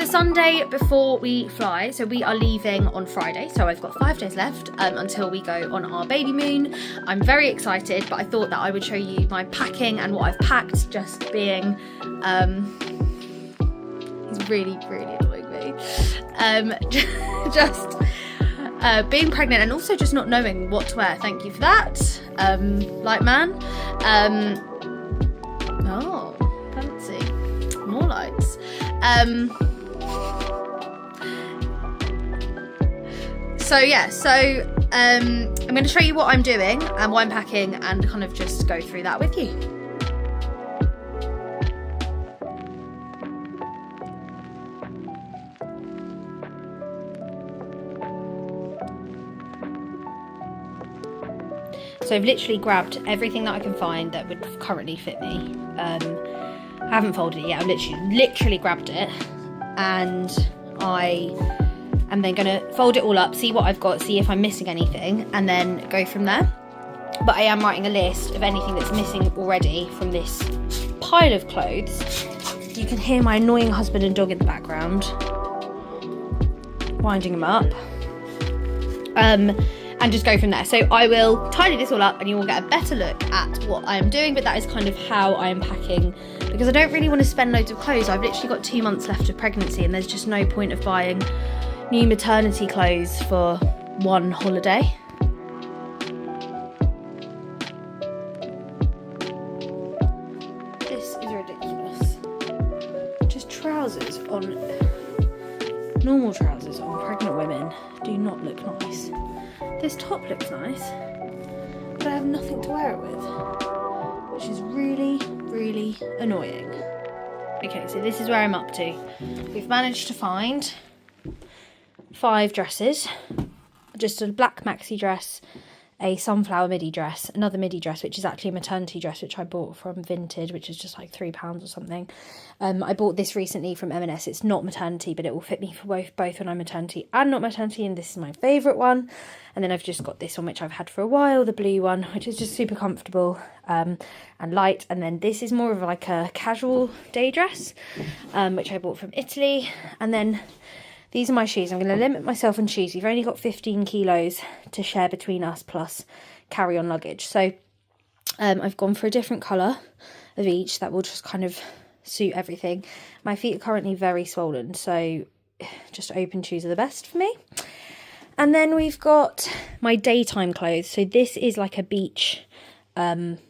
the Sunday before we fly, so we are leaving on Friday, so I've got 5 days left until we go on our Babymoon. I'm very excited, but I thought that I would show you my packing and what I've packed, just being, he's really annoying me, just being pregnant and also just not knowing what to wear. Thank you for that, light man. Oh, fancy, more lights. So yeah, I'm going to show you what I'm doing and what I'm packing and kind of just go through that with you. So I've literally grabbed everything that I can find that would currently fit me. I haven't folded it yet. I've literally grabbed it, and I am then going to fold it all up, see what I've got, see if I'm missing anything, and then go from there. But I am writing a list of anything that's missing already from this pile of clothes. You can hear my annoying husband and dog in the background, winding him up. And just go from there. So I will tidy this all up and you will get a better look at what I am doing, but that is kind of how I am packing, because I don't really want to spend loads of clothes. I've literally got 2 months left of pregnancy and there's just no point of buying new maternity clothes for one holiday. This is ridiculous. Just trousers on, normal trousers on pregnant women do not look nice. This top looks nice, but I have nothing to wear it with, which is really annoying. Okay, so this is where I'm up to. We've managed to find 5 dresses, just a black maxi dress, a sunflower midi dress, another midi dress, which is actually a maternity dress, which I bought from Vinted, which is just like £3 or something. I bought this recently from M&S. It's not maternity, but it will fit me for both when I'm maternity and not maternity, and this is my favourite one. And then I've just got this one, which I've had for a while, the blue one, which is just super comfortable and light. And then this is more of like a casual day dress, which I bought from Italy. And then these are my shoes. I'm going to limit myself on shoes. We've only got 15 kilos to share between us plus carry-on luggage. So I've gone for a different colour of each that will just kind of suit everything. My feet are currently very swollen, so just open shoes are the best for me. And then we've got my daytime clothes. So this is like a beach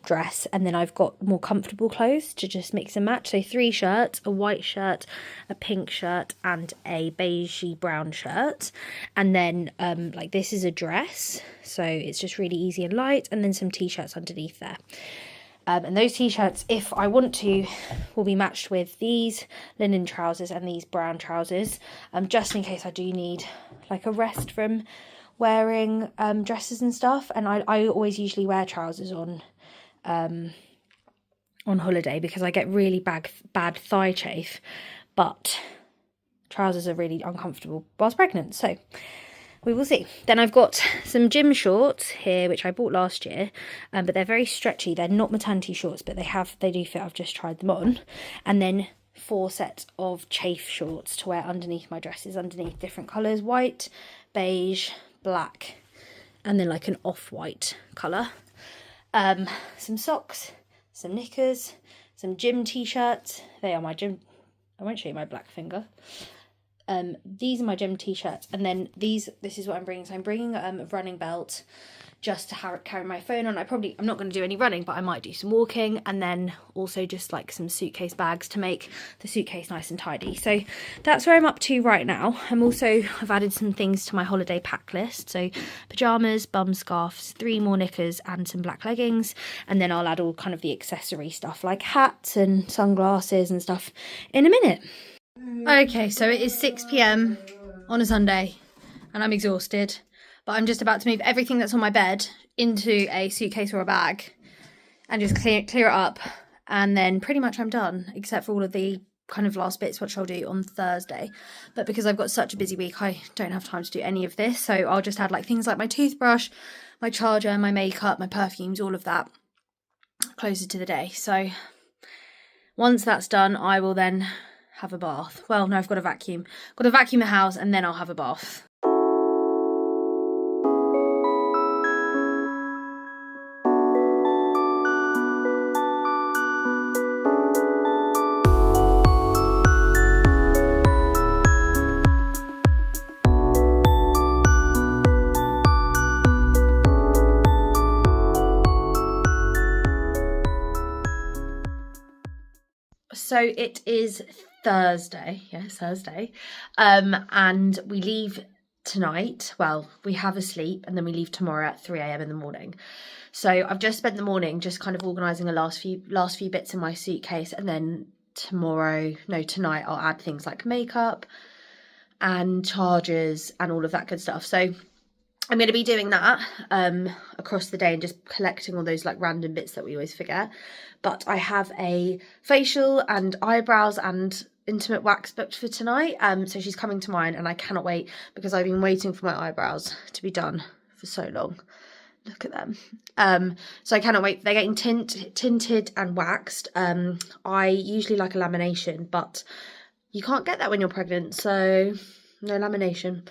dress, and then I've got more comfortable clothes to just mix and match. So 3 shirts, a white shirt, a pink shirt, and a beigey brown shirt. And then like this is a dress, so it's just really easy and light, and then some t-shirts underneath there. And those t-shirts, if I want to, will be matched with these linen trousers and these brown trousers, just in case I do need like a rest from wearing dresses and stuff. And I always usually wear trousers on holiday because I get really bad thigh chafe, but trousers are really uncomfortable whilst pregnant, so we will see. Then I've got some gym shorts here, which I bought last year, but they're very stretchy. They're not maternity shorts, but they do fit. I've just tried them on. And then 4 sets of chafe shorts to wear underneath my dresses, underneath different colours: white, beige, black, and then like an off-white colour. Some socks, some knickers, some gym t-shirts. They are my gym. I won't show you my black finger. These are my gym t-shirts, and then this is what I'm bringing. So I'm bringing a running belt just to carry my phone on. I'm not going to do any running, but I might do some walking, and then also just like some suitcase bags to make the suitcase nice and tidy. So that's where I'm up to right now. I've added some things to my holiday pack list. So pyjamas, bum scarves, 3 more knickers, and some black leggings. And then I'll add all kind of the accessory stuff like hats and sunglasses and stuff in a minute. Okay, so it is 6 p.m. on a Sunday and I'm exhausted, but I'm just about to move everything that's on my bed into a suitcase or a bag and just clear it up, and then pretty much I'm done, except for all of the kind of last bits, which I'll do on Thursday. But because I've got such a busy week, I don't have time to do any of this, so I'll just add like things like my toothbrush, my charger, my makeup, my perfumes, all of that closer to the day. So once that's done, I will then have a bath. Well, no, I've got to vacuum. Got to vacuum the house and then I'll have a bath. So it is Thursday, yes, Thursday, and we leave tonight. Well, we have a sleep and then we leave tomorrow at 3 a.m. in the morning. So I've just spent the morning just kind of organising the last few bits in my suitcase, and then tonight I'll add things like makeup and chargers and all of that good stuff. So I'm going to be doing that across the day and just collecting all those like random bits that we always forget. But I have a facial and eyebrows and intimate wax booked for tonight. So she's coming to mine and I cannot wait because I've been waiting for my eyebrows to be done for so long. Look at them. So I cannot wait. They're getting tinted and waxed. I usually like a lamination, but you can't get that when you're pregnant. So no lamination.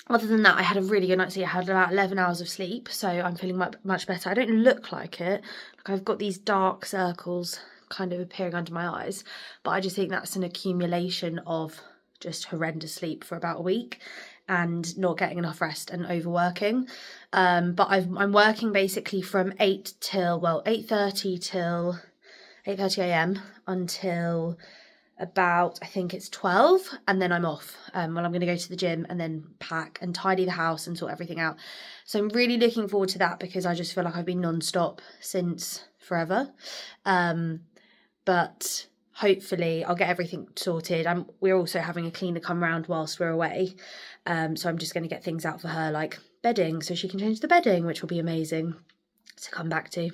Other than that, I had a really good night's sleep. I had about 11 hours of sleep, so I'm feeling much better. I don't look like it. Like I've got these dark circles kind of appearing under my eyes, but I just think that's an accumulation of just horrendous sleep for about a week and not getting enough rest and overworking. But I'm working basically from 8:30 till 8:30 a.m. until about, I think it's 12, and then I'm off. I'm going to go to the gym and then pack and tidy the house and sort everything out. So I'm really looking forward to that because I just feel like I've been non-stop since forever. But hopefully I'll get everything sorted. We're also having a cleaner come round whilst we're away. So I'm just going to get things out for her, like bedding, so she can change the bedding, which will be amazing to come back to.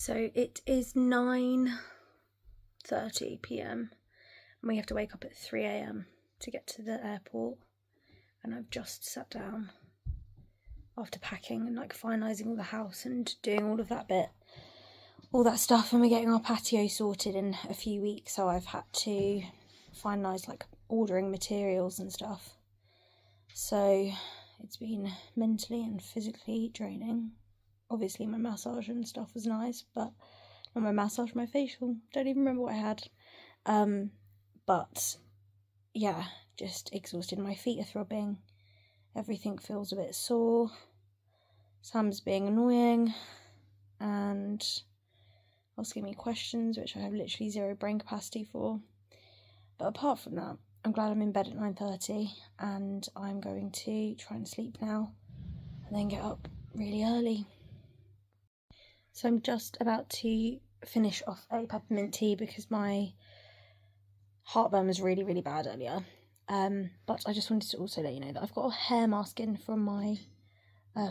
So it is 9:30 p.m. and we have to wake up at 3 a.m. to get to the airport, and I've just sat down after packing and like finalising all the house and doing all of that stuff, and we're getting our patio sorted in a few weeks, so I've had to finalise like ordering materials and stuff. So it's been mentally and physically draining. Obviously my massage and stuff was nice, but not my massage, my facial. Don't even remember what I had. But yeah, just exhausted. My feet are throbbing. Everything feels a bit sore. Sam's being annoying and asking me questions which I have literally zero brain capacity for. But apart from that, I'm glad I'm in bed at 9:30 and I'm going to try and sleep now and then get up really early. So I'm just about to finish off a peppermint tea because my heartburn was really, really bad earlier. But I just wanted to also let you know that I've got a hair mask in from my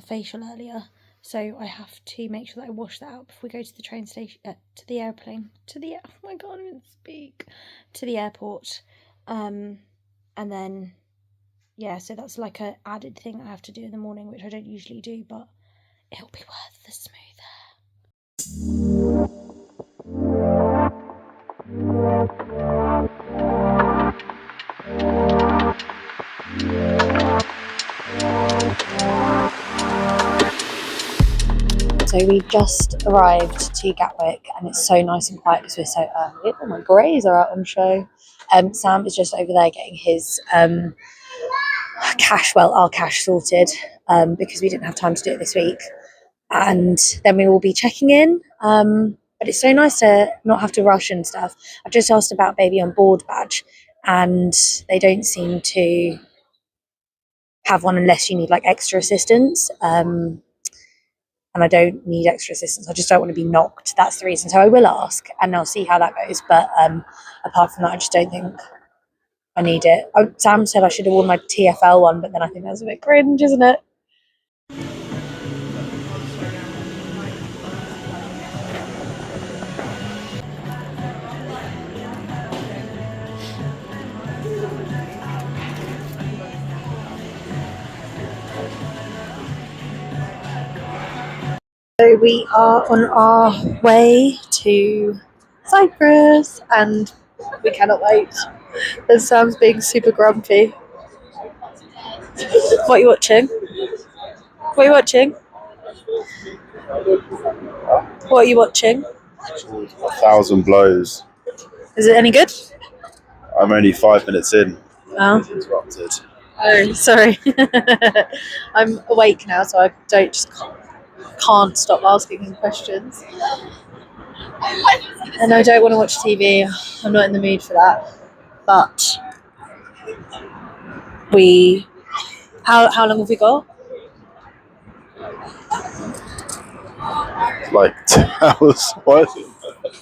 facial earlier. So I have to make sure that I wash that out before we go to the train station, to the airplane, oh my God, I didn't speak, to the airport. And then, yeah, so that's like a added thing I have to do in the morning, which I don't usually do, but it'll be worth the smooth hair. So we just arrived to Gatwick and it's so nice and quiet because we're so early. Oh, my greys are out on show. Sam is just over there getting his our cash sorted because we didn't have time to do it this week. And then we will be checking in. But it's so nice to not have to rush and stuff. I've just asked about baby on board badge and they don't seem to have one unless you need like extra assistance. And I don't need extra assistance. I just don't want to be knocked. That's the reason. So I will ask, and I'll see how that goes. But apart from that, I just don't think I need it. Sam said I should have worn my TFL one, but then I think that's a bit cringe, isn't it? So we are on our way to Cyprus, and we cannot wait. And Sam's being super grumpy. What are you watching? What are you watching? What are you watching? 1,000 Blows. Is it any good? I'm only 5 minutes in. Oh. Interrupted. Oh, sorry. I'm awake now, so I can't stop asking him questions. And I don't want to watch TV. I'm not in the mood for that. But how long have we got? Like 2 hours. What?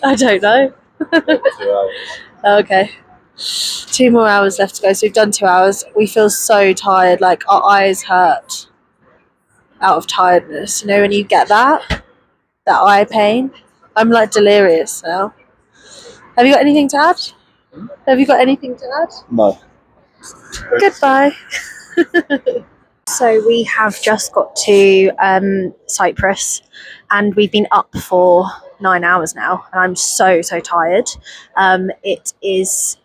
I don't know. 2 hours. Okay. 2 more hours left to go. So we've done 2 hours. We feel so tired. Like our eyes hurt out of tiredness. You know when you get that eye pain? I'm like delirious now. Have you got anything to add? Have you got anything to add? No. Goodbye. So we have just got to Cyprus, and we've been up for 9 hours now, and I'm so tired. It is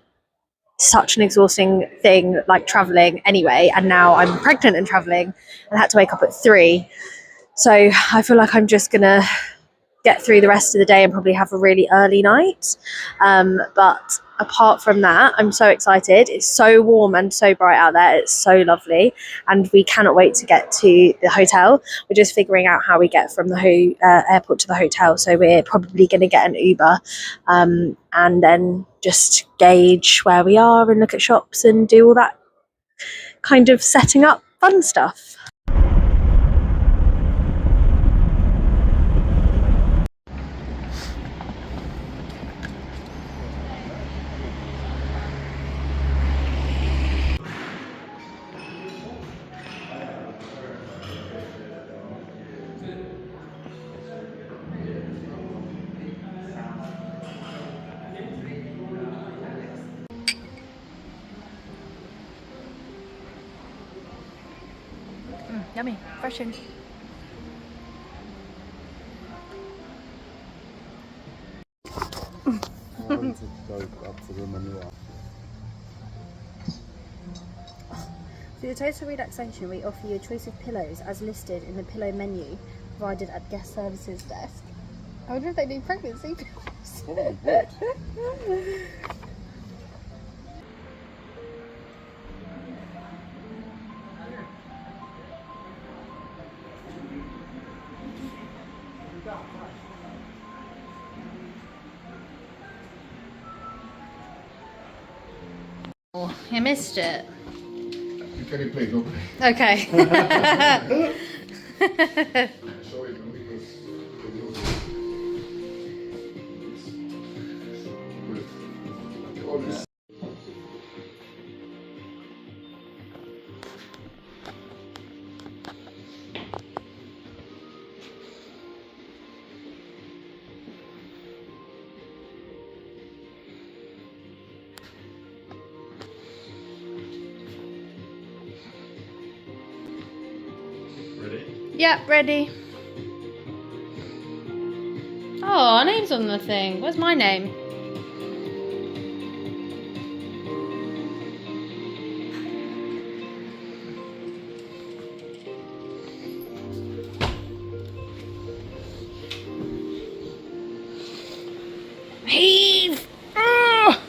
such an exhausting thing, like traveling anyway, and now I'm pregnant and traveling and had to wake up at 3. So I feel like I'm just gonna get through the rest of the day and probably have a really early night. But apart from that, I'm so excited. It's so warm and so bright out there. It's so lovely, and we cannot wait to get to the hotel. We're just figuring out how we get from the airport to the hotel, so we're probably going to get an Uber, and then just gauge where we are and look at shops and do all that kind of setting up fun stuff. Yummy, refreshing. For your total relaxation, we offer you a choice of pillows as listed in the pillow menu provided at guest services desk. I wonder if they do pregnancy pillows. Oh, good. Oh, you missed it. You can replay, don't play. Okay. Show it because all this. Yep, ready. Oh, our name's on the thing. Where's my name? Heave! Ah!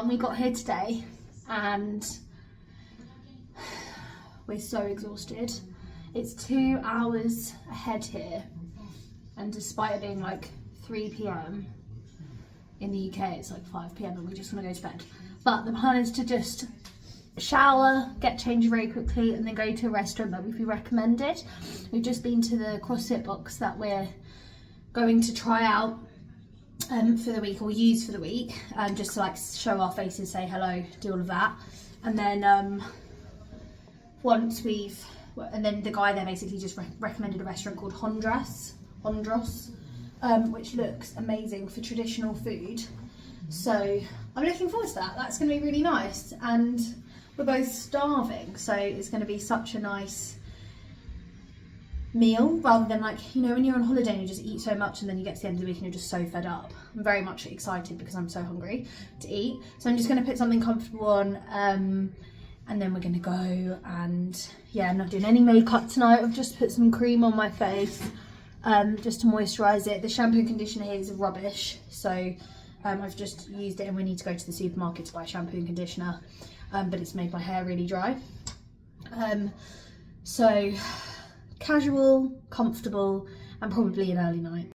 we got here today and we're so exhausted. It's 2 hours ahead here, and despite it being like 3 p.m. in the UK, it's like 5 p.m. and we just want to go to bed. But the plan is to just shower, get changed very quickly, and then go to a restaurant that we've been recommended. We've just been to the CrossFit box that we're going to try out for the week, or use for the week, just to like show our faces, say hello, do all of that. And then once we've, and then the guy there basically just recommended a restaurant called Hondros, which looks amazing for traditional food. So I'm looking forward to that. That's going to be really nice, and we're both starving, so it's going to be such a nice meal, rather than like, you know, when you're on holiday and you just eat so much and then you get to the end of the week and you're just so fed up. I'm very much excited because I'm so hungry to eat. So I'm just going to put something comfortable on, and then we're going to go. And yeah, I'm not doing any makeup tonight. I've just put some cream on my face just to moisturise it. The shampoo and conditioner here is rubbish, so I've just used it, and we need to go to the supermarket to buy shampoo and conditioner, but it's made my hair really dry. So casual, comfortable, and probably an early night.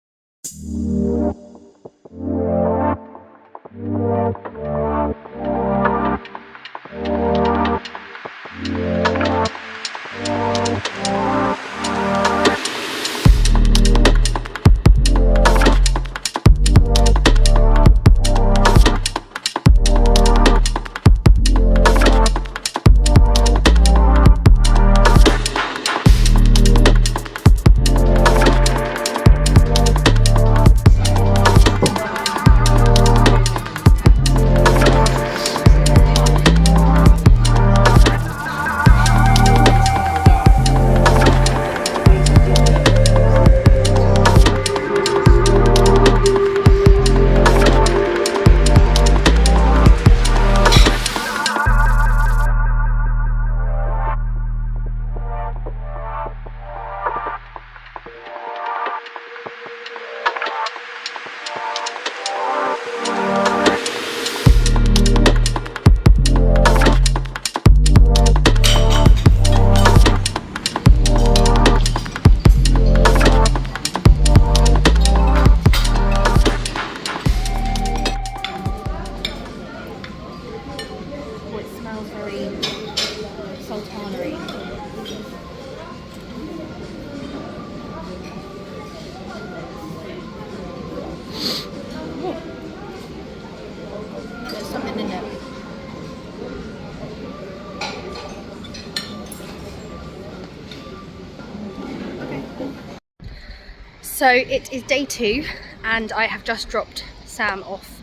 So it is day 2 and I have just dropped Sam off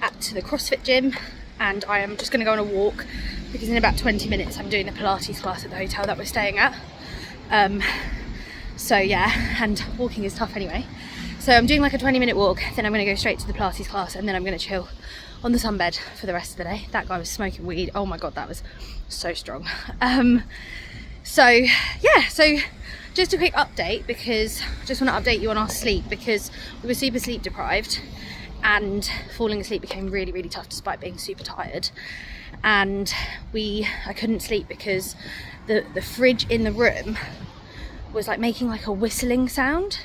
at the CrossFit gym, and I am just going to go on a walk because in about 20 minutes I'm doing a Pilates class at the hotel that we're staying at. So yeah, and walking is tough anyway. So I'm doing like a 20-minute walk, then I'm going to go straight to the Pilates class, and then I'm going to chill on the sunbed for the rest of the day. That guy was smoking weed. Oh my god, that was so strong. So yeah, so just a quick update, because I just want to update you on our sleep, because we were super sleep deprived and falling asleep became really, really tough despite being super tired. And I couldn't sleep because the fridge in the room was like making like a whistling sound,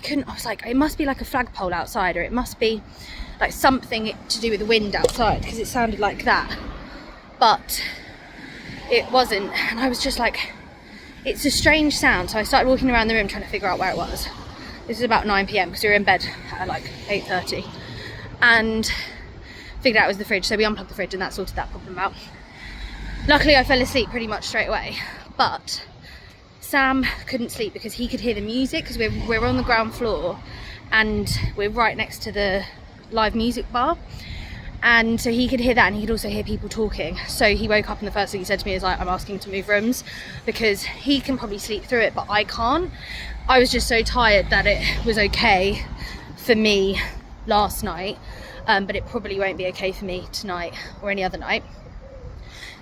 and I was like, it must be like a flagpole outside, or it must be like something to do with the wind outside, because it sounded like that, but it wasn't. And I was just like, it's a strange sound. So I started walking around the room trying to figure out where it was. This is about 9 p.m. because we were in bed at like 8:30, and figured out it was the fridge. So we unplugged the fridge and that sorted that problem out. Luckily I fell asleep pretty much straight away, but Sam couldn't sleep because he could hear the music, because we're on the ground floor and we're right next to the live music bar, and so he could hear that, and he could also hear people talking. So he woke up and the first thing he said to me is like, I'm asking to move rooms, because he can probably sleep through it but I can't. I was just so tired that it was okay for me last night, but it probably won't be okay for me tonight or any other night.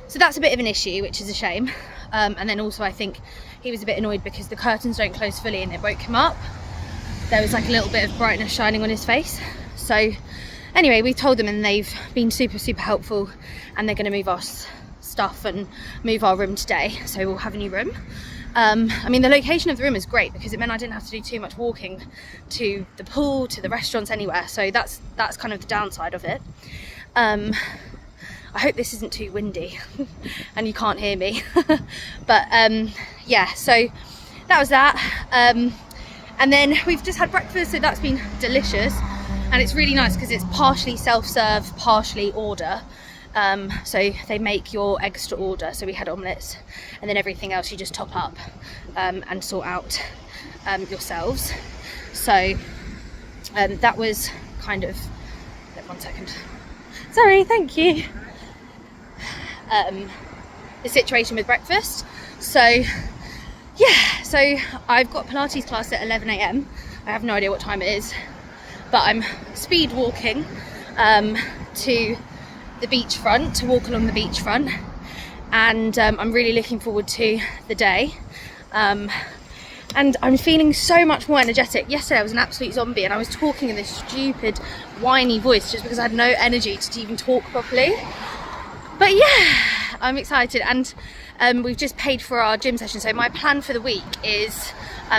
So that's a bit of an issue, which is a shame. And then also I think he was a bit annoyed because the curtains don't close fully and it woke him up. There was like a little bit of brightness shining on his face. So Anyway, we told them and they've been super helpful, and they're going to move our stuff and move our room today, so we'll have a new room. I mean, the location of the room is great because it meant I didn't have to do too much walking to the pool, to the restaurants, anywhere, so that's kind of the downside of it. I hope this isn't too windy and you can't hear me. But yeah, so that was that. And then we've just had breakfast, so that's been delicious, and it's really nice because it's partially self-serve, partially order. So they make your eggs to order, so we had omelettes, and then everything else you just top up and sort out yourselves. So that was kind of, 1 second, sorry, thank you, the situation with breakfast. So yeah, so I've got Pilates class at 11 AM. I have no idea what time it is, but I'm speed walking to the beachfront, to walk along the beachfront, and I'm really looking forward to the day, and I'm feeling so much more energetic. Yesterday I was an absolute zombie and I was talking in this stupid whiny voice just because I had no energy to even talk properly. But yeah, I'm excited, and we've just paid for our gym session. So my plan for the week is,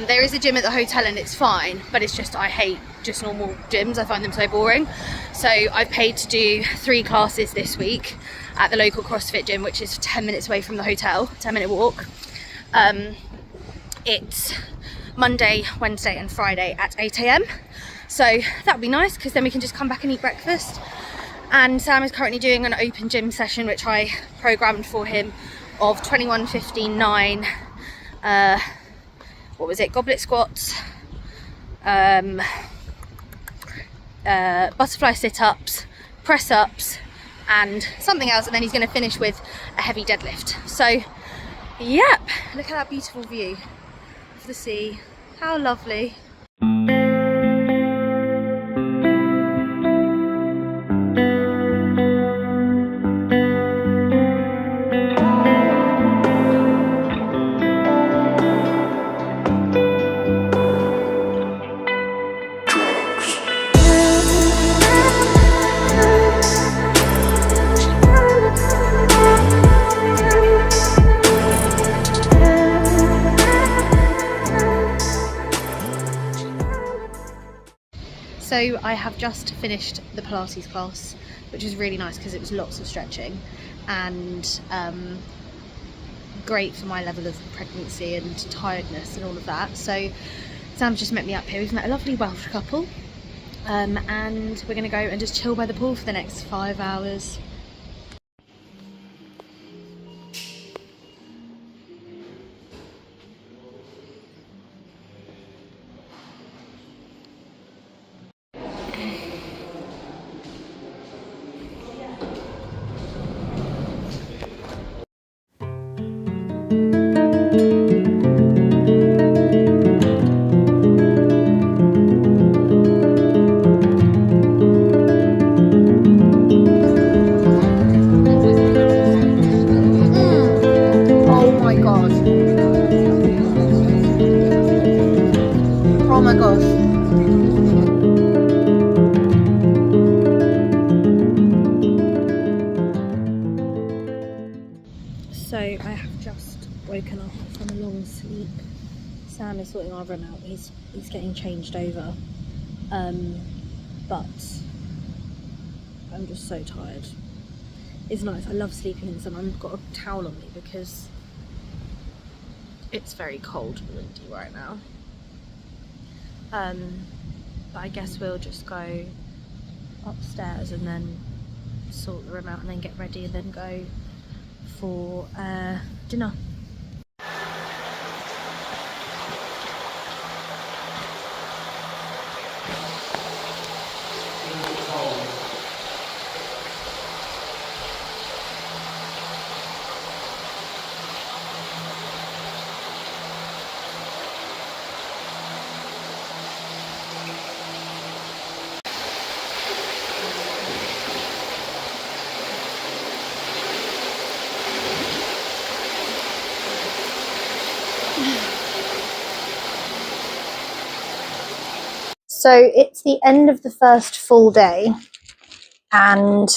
there is a gym at the hotel and it's fine, but it's just, I hate just normal gyms, I find them so boring. So I've paid to do 3 classes this week at the local CrossFit gym, which is 10 minutes away from the hotel, 10-minute walk. It's Monday, Wednesday and Friday at 8 AM. So that would be nice because then we can just come back and eat breakfast. And Sam is currently doing an open gym session, which I programmed for him, of 21, 15, 9, what was it, goblet squats, butterfly sit-ups, press-ups, and something else, and then he's going to finish with a heavy deadlift. So yep, look at that beautiful view of the sea, how lovely. So I have just finished the Pilates class, which is really nice because it was lots of stretching and great for my level of pregnancy and tiredness and all of that. So Sam's just met me up here. We've met a lovely Welsh couple, and we're going to go and just chill by the pool for the next 5 hours. So I have just woken up from a long sleep. Sam is sorting our room out. He's getting changed over, but I'm just so tired. It's nice. I love sleeping in the sun. I've got a towel on me because it's very cold and windy right now. But I guess we'll just go upstairs and then sort the room out and then get ready and then go for dinner. So it's the end of the first full day, and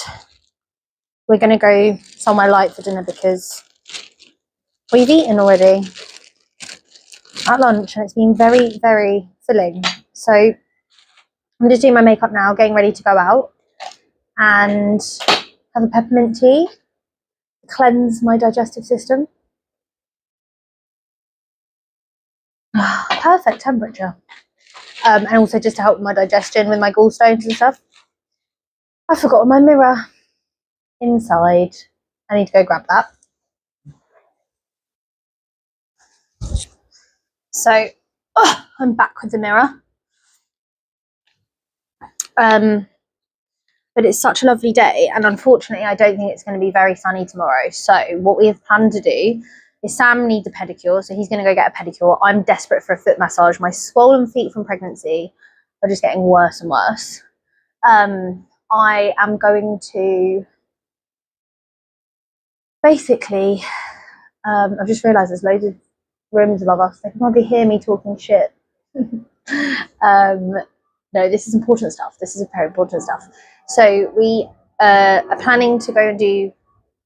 we're going to go somewhere light for dinner because we've eaten already at lunch and it's been very, very filling. So I'm just doing my makeup now, getting ready to go out and have a peppermint tea to cleanse my digestive system. Perfect temperature. And also just to help with my digestion with my gallstones and stuff. I forgot my mirror inside. I need to go grab that. So I'm back with the mirror. But it's such a lovely day, and unfortunately I don't think it's going to be very sunny tomorrow. So what we have planned to do is Sam needs a pedicure, so he's going to go get a pedicure. I'm desperate for a foot massage. My swollen feet from pregnancy are just getting worse and worse. I am going to basically, I've just realised there's loads of rooms above us. They can probably hear me talking shit. No, this is important stuff. This is very important stuff. So we are planning to go and do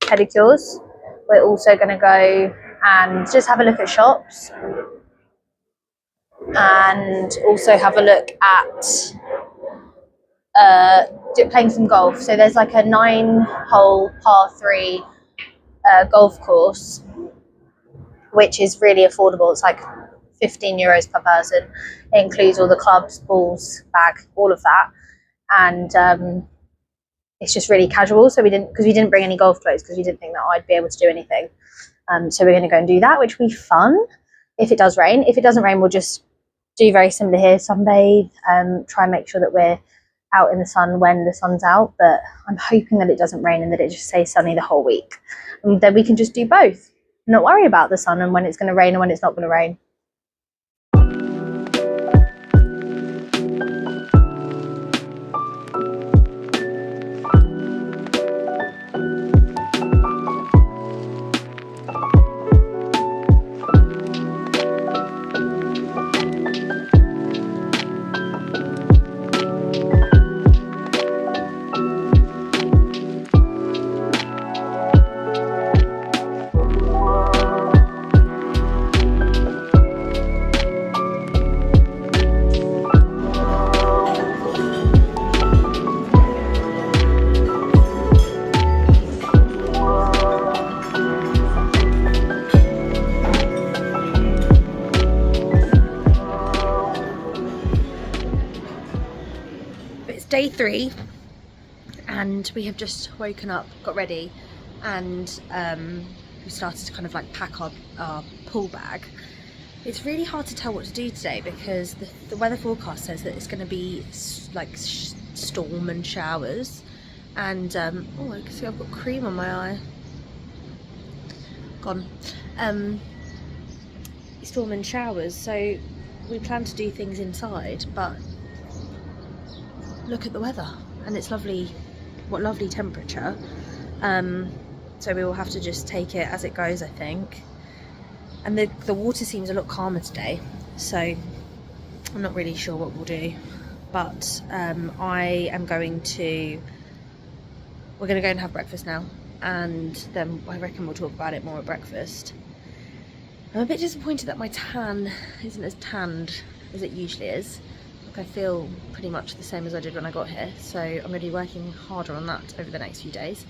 pedicures. We're also going to go and just have a look at shops and also have a look at playing some golf. So there's like a 9-hole par 3 golf course, which is really affordable. It's like €15 per person. It includes all the clubs, balls, bag, all of that, and it's just really casual. So we didn't bring any golf clothes because we didn't think that I'd be able to do anything. So we're going to go and do that, which will be fun if it does rain. If it doesn't rain, we'll just do very similar here, sunbathe, try and make sure that we're out in the sun when the sun's out. But I'm hoping that it doesn't rain and that it just stays sunny the whole week, and then we can just do both, not worry about the sun and when it's going to rain and when it's not going to rain. Day 3 and we have just woken up, got ready, and we started to kind of like pack our pool bag. It's really hard to tell what to do today because the weather forecast says that it's going to be like storm and showers, and oh, I can see I've got cream on my eye. Gone. Storm and showers, so we plan to do things inside, but look at the weather and it's lovely. What lovely temperature. So we will have to just take it as it goes, I think. And the water seems a lot calmer today, so I'm not really sure what we'll do, but we're going to go and have breakfast now, and then I reckon we'll talk about it more at breakfast. I'm a bit disappointed that my tan isn't as tanned as it usually is. I feel pretty much the same as I did when I got here, so I'm going to be working harder on that over the next few days.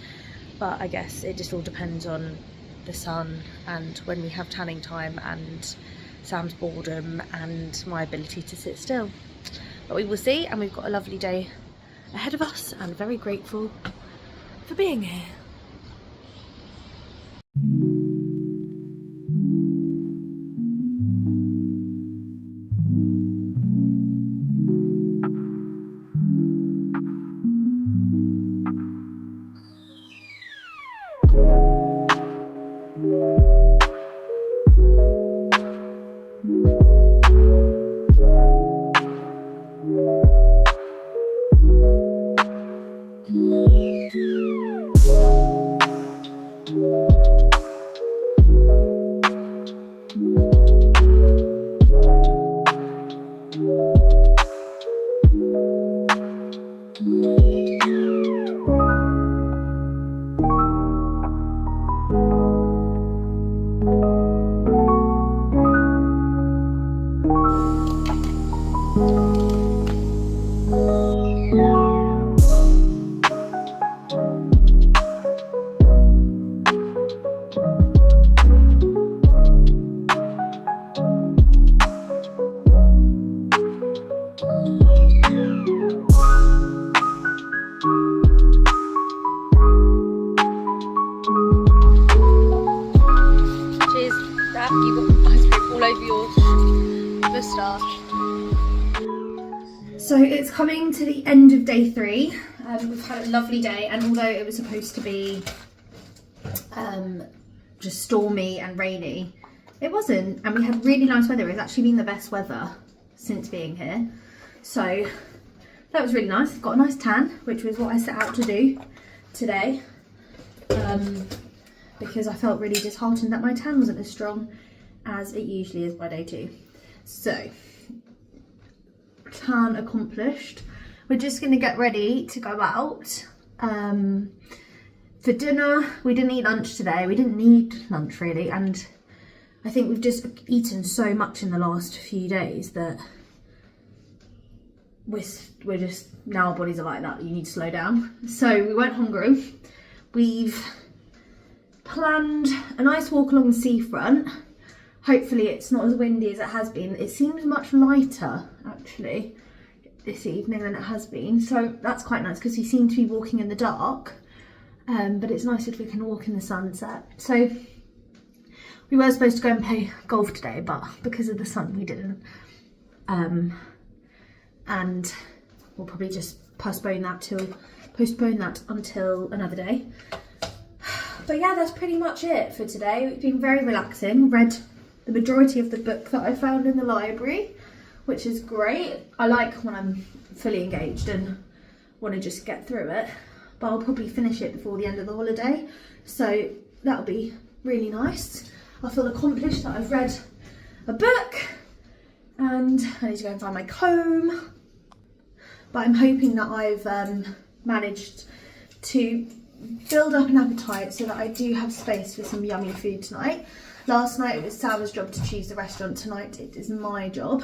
But I guess it just all depends on the sun and when we have tanning time and Sam's boredom and my ability to sit still. But we will see, and we've got a lovely day ahead of us and very grateful for being here. Cheers, Dad. You got ice cream all over your moustache. So it's coming to the end of day 3. We've had a lovely day, and although it was supposed to be just stormy and rainy, it wasn't, and we had really nice weather. It's actually been the best weather since being here, so that was really nice. Got a nice tan, which was what I set out to do today, because I felt really disheartened that my tan wasn't as strong as it usually is by day 2. So tan accomplished. We're just going to get ready to go out for dinner. We didn't eat lunch today. We didn't need lunch really, and I think we've just eaten so much in the last few days that we're just, now our bodies are like that, you need to slow down. So we weren't hungry. We've planned a nice walk along the seafront. Hopefully it's not as windy as it has been. It seems much lighter actually this evening than it has been, so that's quite nice because we seem to be walking in the dark, but it's nice if we can walk in the sunset. So we were supposed to go and play golf today, but because of the sun we didn't, and we'll probably just postpone that until another day. But yeah, that's pretty much it for today. It's been very relaxing. Read the majority of the book that I found in the library, which is great. I like when I'm fully engaged and want to just get through it, but I'll probably finish it before the end of the holiday, so that'll be really nice. I feel accomplished that I've read a book, and I need to go and find my comb, but I'm hoping that I've managed to build up an appetite so that I do have space for some yummy food tonight. Last night it was Salva's job to choose the restaurant. Tonight it is my job.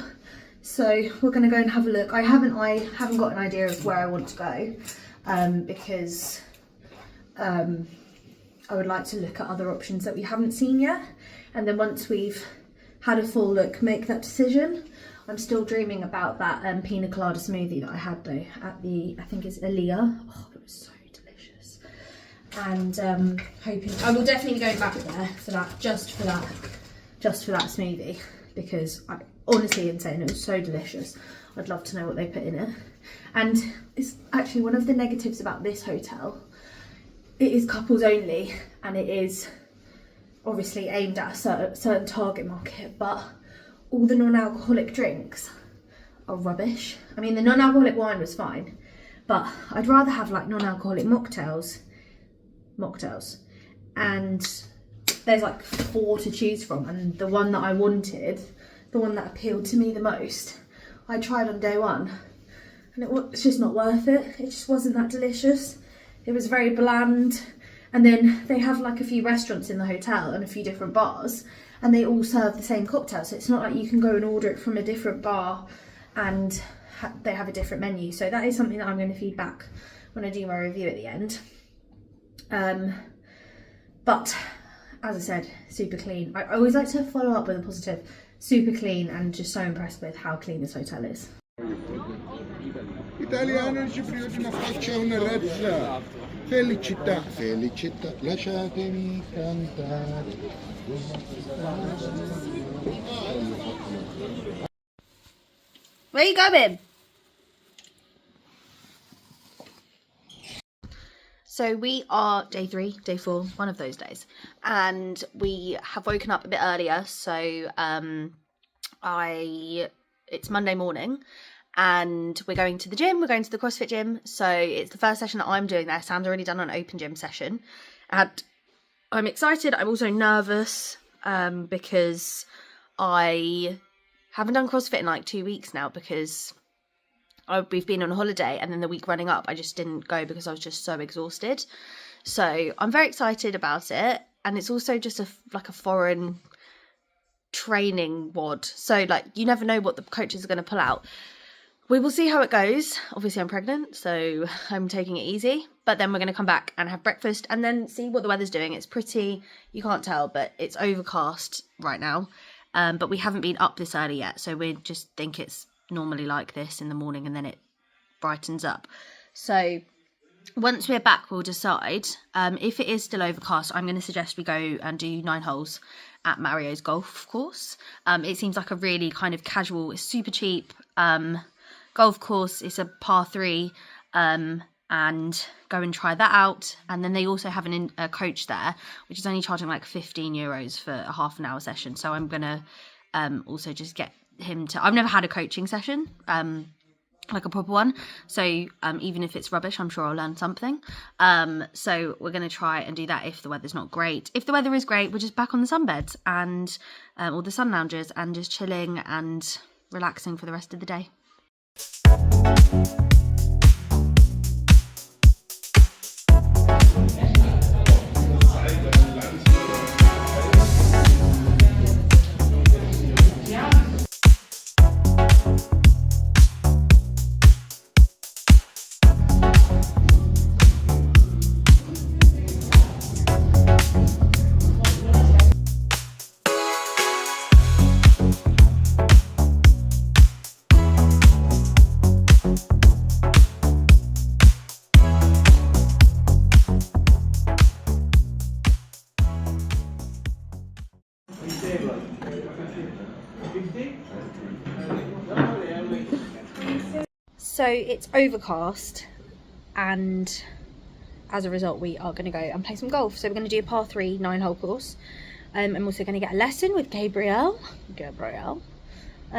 So we're going to go and have a look. I haven't got an idea of where I want to go, because I would like to look at other options that we haven't seen yet, and then once we've had a full look, make that decision. I'm still dreaming about that pina colada smoothie that I had though at the, I think it's Aaliyah. Oh, it was so delicious, and hoping I will definitely be going back there for that, just for that smoothie, because I honestly insane, it was so delicious. I'd love to know what they put in it. And it's actually one of the negatives about this hotel, it is couples only, and it is obviously aimed at a certain target market, but all the non-alcoholic drinks are rubbish. I mean, the non-alcoholic wine was fine, but I'd rather have like non-alcoholic mocktails, and there's like 4 to choose from, and the one that I wanted, the one that appealed to me the most, I tried on day 1, and it's just not worth it. It just wasn't that delicious. It was very bland. And then they have like a few restaurants in the hotel and a few different bars, and they all serve the same cocktail, so it's not like you can go and order it from a different bar and they have a different menu. So that is something that I'm going to feed back when I do my review at the end. But as I said, super clean. I always like to follow up with a positive. Super clean, and just so impressed with how clean this hotel is. Italiano ci friuli una faccia una razza. Felicità, felicità, lasciatemi cantare. Where are you going? So we are day 3, day 4, one of those days, and we have woken up a bit earlier. So it's Monday morning, and we're going to the gym. We're going to the CrossFit gym. So it's the first session that I'm doing there. Sam's already done an open gym session, and I'm excited. I'm also nervous because I haven't done CrossFit in like 2 weeks now, because we've been on holiday, and then the week running up I just didn't go because I was just so exhausted. So I'm very excited about it, and it's also just like a foreign training WOD, so like you never know what the coaches are going to pull out. We will see how it goes. Obviously I'm pregnant, so I'm taking it easy, but then we're going to come back and have breakfast and then see what the weather's doing. It's pretty, you can't tell, but it's overcast right now, but we haven't been up this early yet, so we just think it's normally like this in the morning and then it brightens up. So once we're back, we'll decide. If it is still overcast, I'm going to suggest we go and do 9 holes at Mario's golf course. It seems like a really kind of casual, it's super cheap golf course. It's a par 3, and go and try that out. And then they also have a coach there, which is only charging like €15 for a half an hour session. So I'm going to also just get him to, I've never had a coaching session, like a proper one, so even if it's rubbish, I'm sure I'll learn something. So we're going to try and do that if the weather's not great. If the weather is great, we're just back on the sunbeds and or the sun lounges and just chilling and relaxing for the rest of the day. So it's overcast, and as a result we are going to go and play some golf. So we're going to do a par 3 9-hole course. I'm also going to get a lesson with Gabrielle.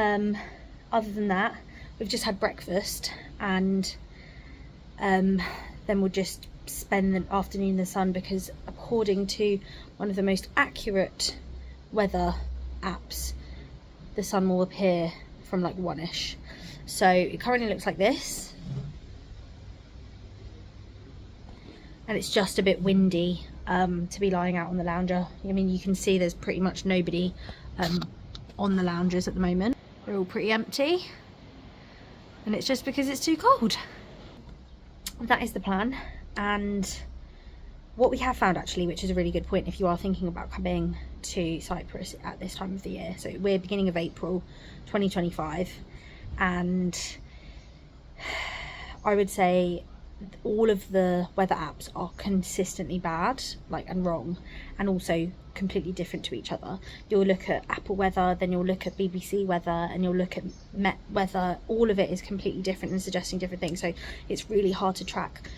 Other than that, we've just had breakfast, and then we'll just spend the afternoon in the sun, because according to one of the most accurate weather apps, the sun will appear from like 1ish. So it currently looks like this, and it's just a bit windy to be lying out on the lounger. I mean, you can see there's pretty much nobody on the loungers at the moment. They're all pretty empty, and it's just because it's too cold. That is the plan. And what we have found, actually, which is a really good point if you are thinking about coming to Cyprus at this time of the year, so we're beginning of April 2025, and I would say all of the weather apps are consistently bad, and wrong, and also completely different to each other. You'll look at Apple weather, then you'll look at BBC weather, and you'll look at Met weather. All of it is completely different and suggesting different things, so it's really hard to track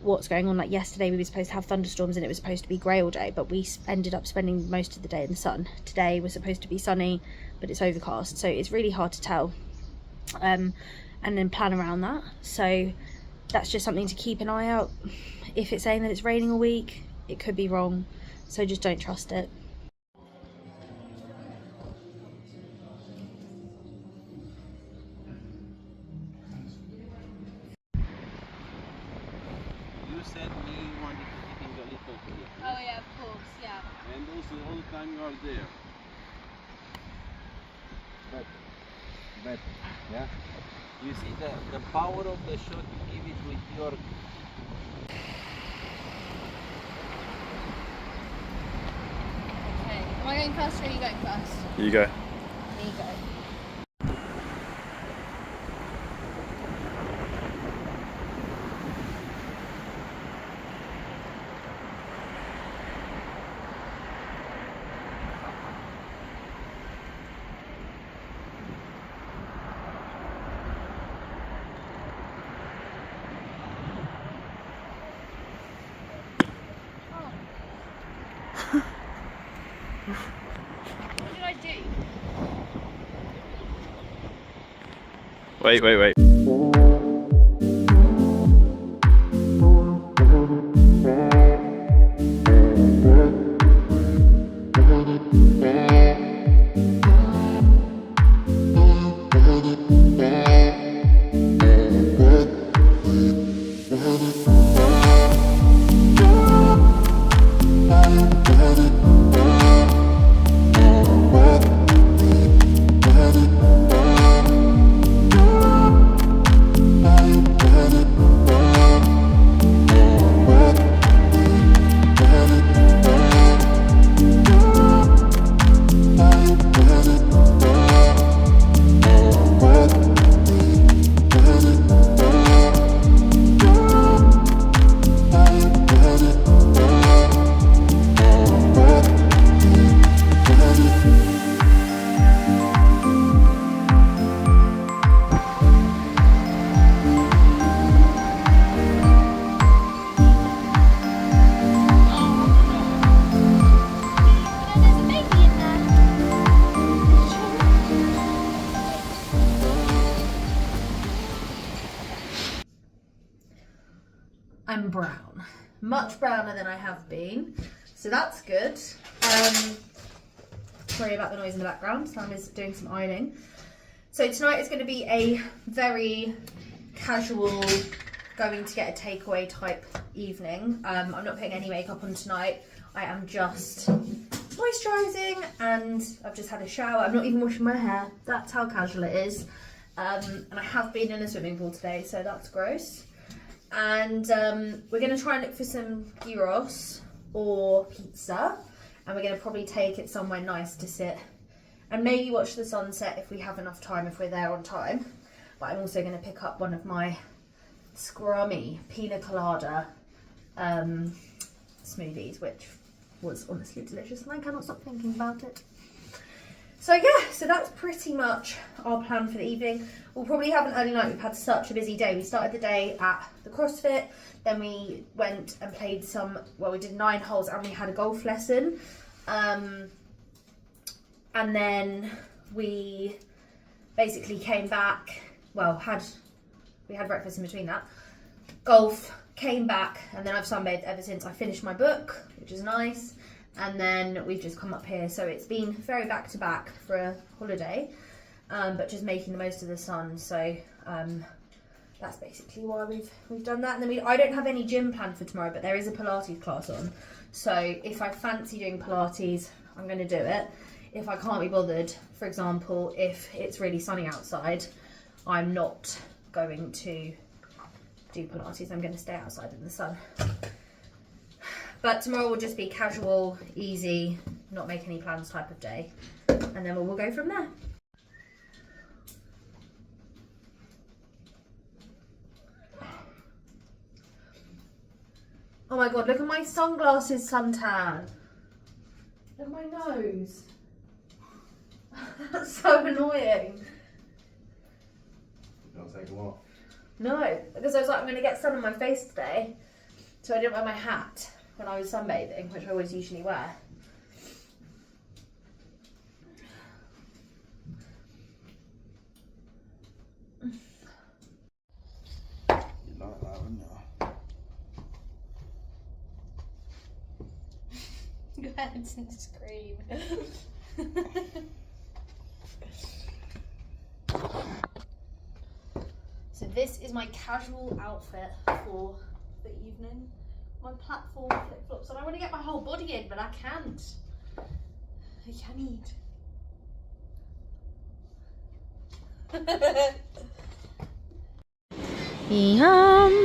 what's going on. Like yesterday we were supposed to have thunderstorms and it was supposed to be grey all day, but we ended up spending most of the day in the sun. Today was supposed to be sunny, but it's overcast, so it's really hard to tell, and then plan around that. So that's just something to keep an eye out. If it's saying that it's raining all week, it could be wrong, so just don't trust it. You said me you wanted to keep in the little clip. Oh yeah, of course, yeah. And also all the time you are there. But yeah. You see the power of the shot, you give it with your... Okay, am I going first or are you going first? You go. There you go. What did I do? Wait. I'm brown. Much browner than I have been. So that's good. Sorry about the noise in the background. Sam is doing some ironing. So tonight is going to be a very casual, going to get a takeaway type evening. I'm not putting any makeup on tonight. I am just moisturising and I've just had a shower. I'm not even washing my hair. That's how casual it is. And I have been in a swimming pool today, so that's gross. And we're going to try and look for some gyros or pizza. And we're going to probably take it somewhere nice to sit and maybe watch the sunset if we have enough time, if we're there on time. But I'm also going to pick up one of my scrummy pina colada smoothies, which was honestly delicious and I cannot stop thinking about it. So yeah, so that's pretty much our plan for the evening. We'll probably have an early night. We've had such a busy day. We started the day at the CrossFit, then we went and played we did 9 holes and we had a golf lesson. And then we basically came back, we had breakfast in between that. Golf, came back, and then I've sunbathed ever since. I finished my book, which is nice. And then we've just come up here, so it's been very back to back for a holiday, but just making the most of the sun. So that's basically why we've done that. And then I don't have any gym planned for tomorrow, but there is a Pilates class on. So if I fancy doing Pilates, I'm going to do it. If I can't be bothered, for example, if it's really sunny outside, I'm not going to do Pilates. I'm going to stay outside in the sun. But tomorrow will just be casual, easy, not make any plans type of day. And then we'll go from there. Oh my god, look at my sunglasses suntan. Look at my nose. That's so annoying. You want to take them off? No, because I was like, I'm going to get sun on my face today. So I didn't wear my hat when I was sunbathing, which I always usually wear. You like that, wouldn't you? Go ahead and scream. So this is my casual outfit for the evening. My platform flip-flops, and I want to get my whole body in, but I can't. I can't. Yum.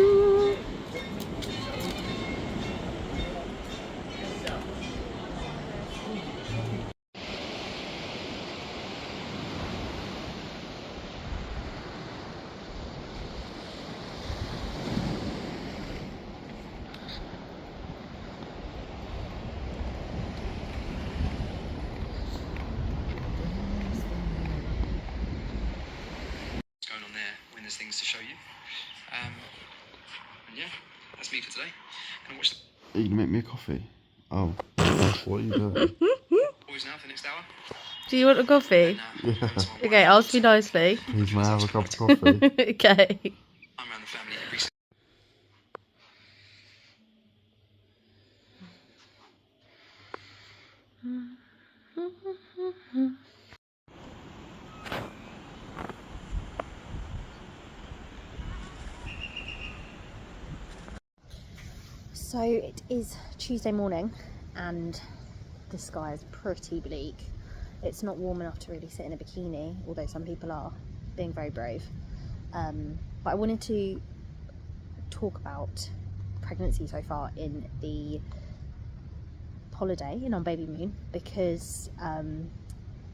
There's things to show you. And yeah, that's me for today. And watch Are you going to make me a coffee? Oh. What are you doing? boys now for the next hour. Do you want a coffee? And, Yeah. Okay, ask me nicely. Please, may I have a cup of coffee? Okay. I'm around the family every So it is Tuesday morning and the sky is pretty bleak. It's not warm enough to really sit in a bikini, although some people are being very brave. But I wanted to talk about pregnancy so far in the holiday and on Babymoon, because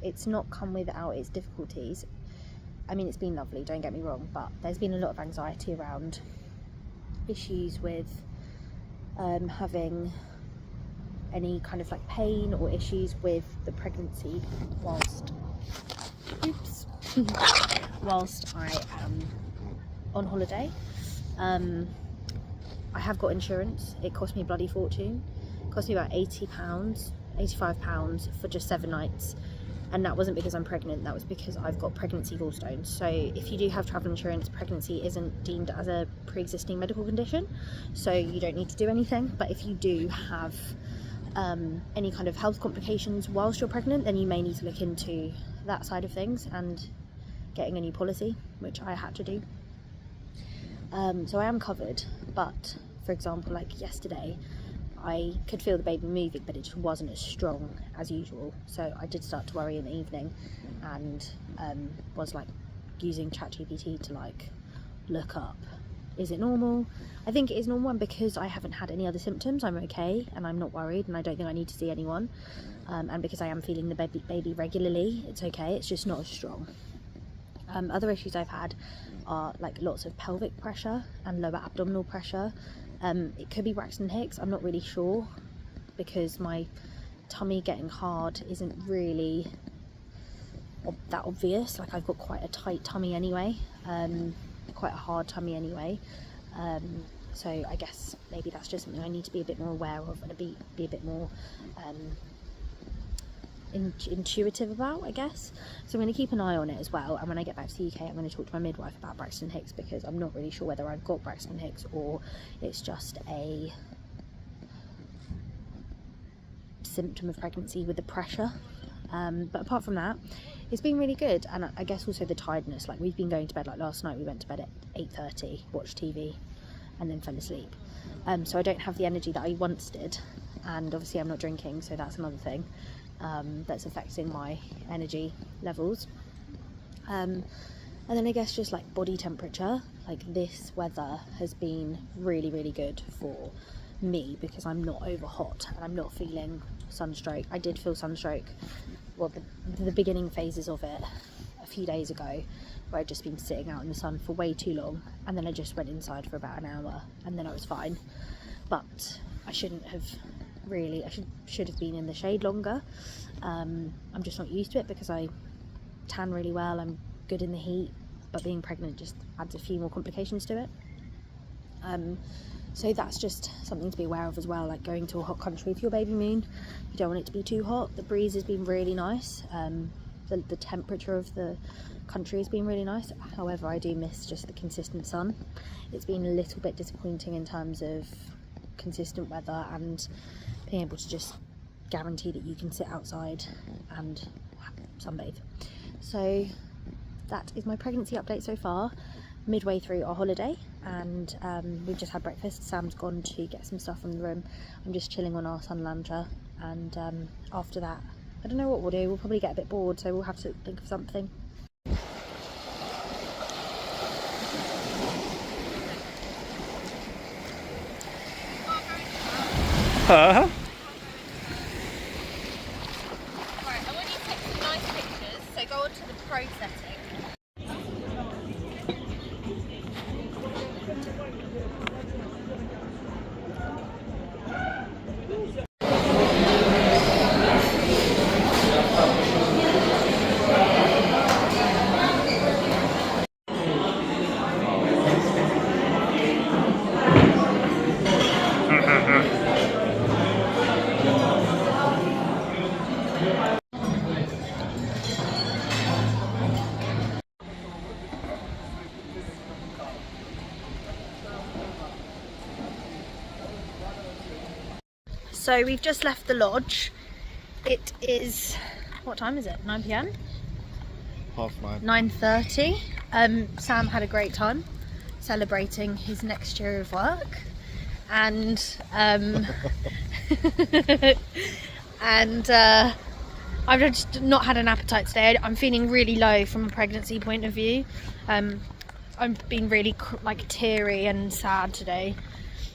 it's not come without its difficulties. I mean, it's been lovely, don't get me wrong, but there's been a lot of anxiety around issues with having any kind of like pain or issues with the pregnancy whilst I am on holiday. I have got insurance. It cost me a bloody fortune. It cost me about £80, £85 for just 7 nights and that wasn't because I'm pregnant, that was because I've got pregnancy gallstones. So if you do have travel insurance, pregnancy isn't deemed as a pre-existing medical condition, so you don't need to do anything. But if you do have any kind of health complications whilst you're pregnant, then you may need to look into that side of things and getting a new policy, which I had to do. So I am covered, but for example, like yesterday, I could feel the baby moving, but it just wasn't as strong as usual. So I did start to worry in the evening, and was like using ChatGPT to like look up, is it normal? I think it is normal, and because I haven't had any other symptoms, I'm okay and I'm not worried, and I don't think I need to see anyone. And because I am feeling the baby regularly, it's okay, it's just not as strong. Other issues I've had are like lots of pelvic pressure and lower abdominal pressure. It could be Braxton Hicks, I'm not really sure, because my tummy getting hard isn't really that obvious. Like, I've got quite a tight tummy anyway, quite a hard tummy anyway, so I guess maybe that's just something I need to be a bit more aware of and be a bit more intuitive about, I guess. So I'm going to keep an eye on it as well, and when I get back to the UK I'm going to talk to my midwife about Braxton Hicks, because I'm not really sure whether I've got Braxton Hicks or it's just a symptom of pregnancy with the pressure. But apart from that, it's been really good. And I guess also the tiredness, like we've been going to bed, like last night we went to bed at 8:30, watched TV and then fell asleep. So I don't have the energy that I once did, and obviously I'm not drinking, so that's another thing that's affecting my energy levels. And then I guess just like body temperature, like this weather has been really good for me, because I'm not over hot and I'm not feeling sunstroke. I did feel sunstroke, well, the beginning phases of it a few days ago, where I'd just been sitting out in the sun for way too long, and then I just went inside for about an hour and then I was fine. But I shouldn't have really, I should have been in the shade longer. I'm just not used to it because I tan really well, I'm good in the heat, but being pregnant just adds a few more complications to it. So that's just something to be aware of as well, like going to a hot country for your baby moon, you don't want it to be too hot. The breeze has been really nice, the temperature of the country has been really nice. However, I do miss just the consistent sun. It's been a little bit disappointing in terms of consistent weather and being able to just guarantee that you can sit outside and sunbathe. So that is my pregnancy update so far, midway through our holiday, and we've just had breakfast. Sam's gone to get some stuff from the room. I'm just chilling on our Sunlander, and after that I don't know what we'll do. We'll probably get a bit bored, so we'll have to think of something. Uh-huh. Right, I want you to take some nice pictures, so go on to the pro setting. So we've just left the lodge. It is, what time is it? 9 PM? 9:30. 9:30. Sam had a great time celebrating his next year of work, and I've just not had an appetite today. I'm feeling really low from a pregnancy point of view. I've been really like teary and sad today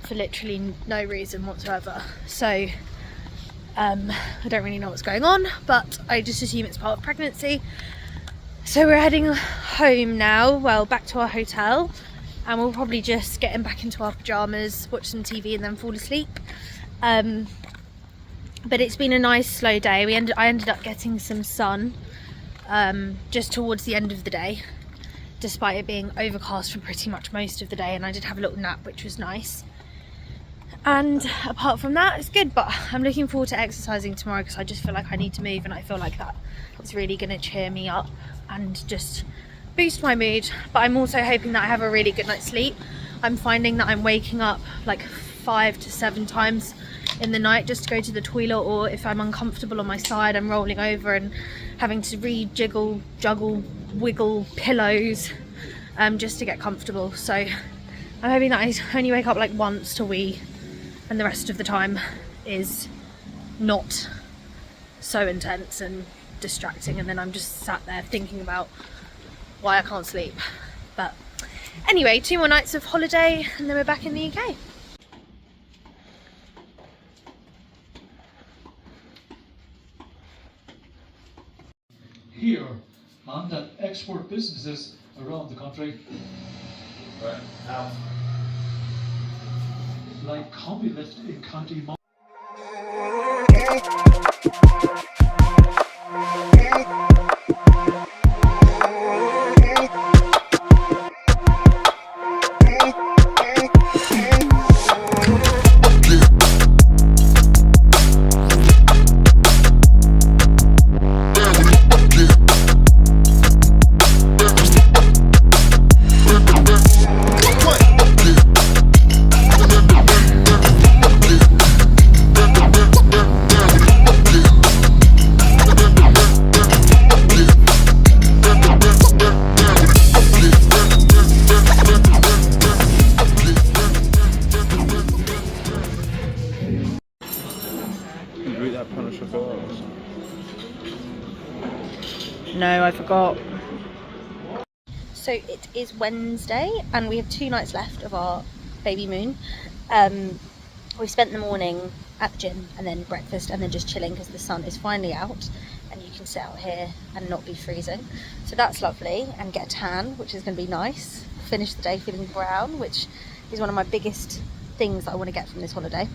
for literally no reason whatsoever. So I don't really know what's going on, but I just assume it's part of pregnancy. So we're heading home now, well, back to our hotel, and we'll probably just get back into our pyjamas, watch some TV and then fall asleep. But it's been a nice slow day. I ended up getting some sun just towards the end of the day, despite it being overcast for pretty much most of the day, and I did have a little nap, which was nice. And apart from that, it's good, but I'm looking forward to exercising tomorrow because I just feel like I need to move, and I feel like that is really going to cheer me up and just boost my mood. But I'm also hoping that I have a really good night's sleep. I'm finding that I'm waking up like 5 to 7 times in the night just to go to the toilet, or if I'm uncomfortable on my side, I'm rolling over and having to rejiggle, juggle, wiggle pillows just to get comfortable. So I'm hoping that I only wake up like once to wee, and the rest of the time is not so intense and distracting, and then I'm just sat there thinking about why I can't sleep. But anyway, 2 more nights of holiday and then we're back in the UK. Here and at export businesses around the country. Right now. Like Combi-Lift in County Mo. No, I forgot. So it is Wednesday and we have 2 nights left of our Babymoon. We spent the morning at the gym and then breakfast and then just chilling because the sun is finally out and you can sit out here and not be freezing. So that's lovely, and get a tan, which is going to be nice. Finish the day feeling brown, which is one of my biggest things that I want to get from this holiday.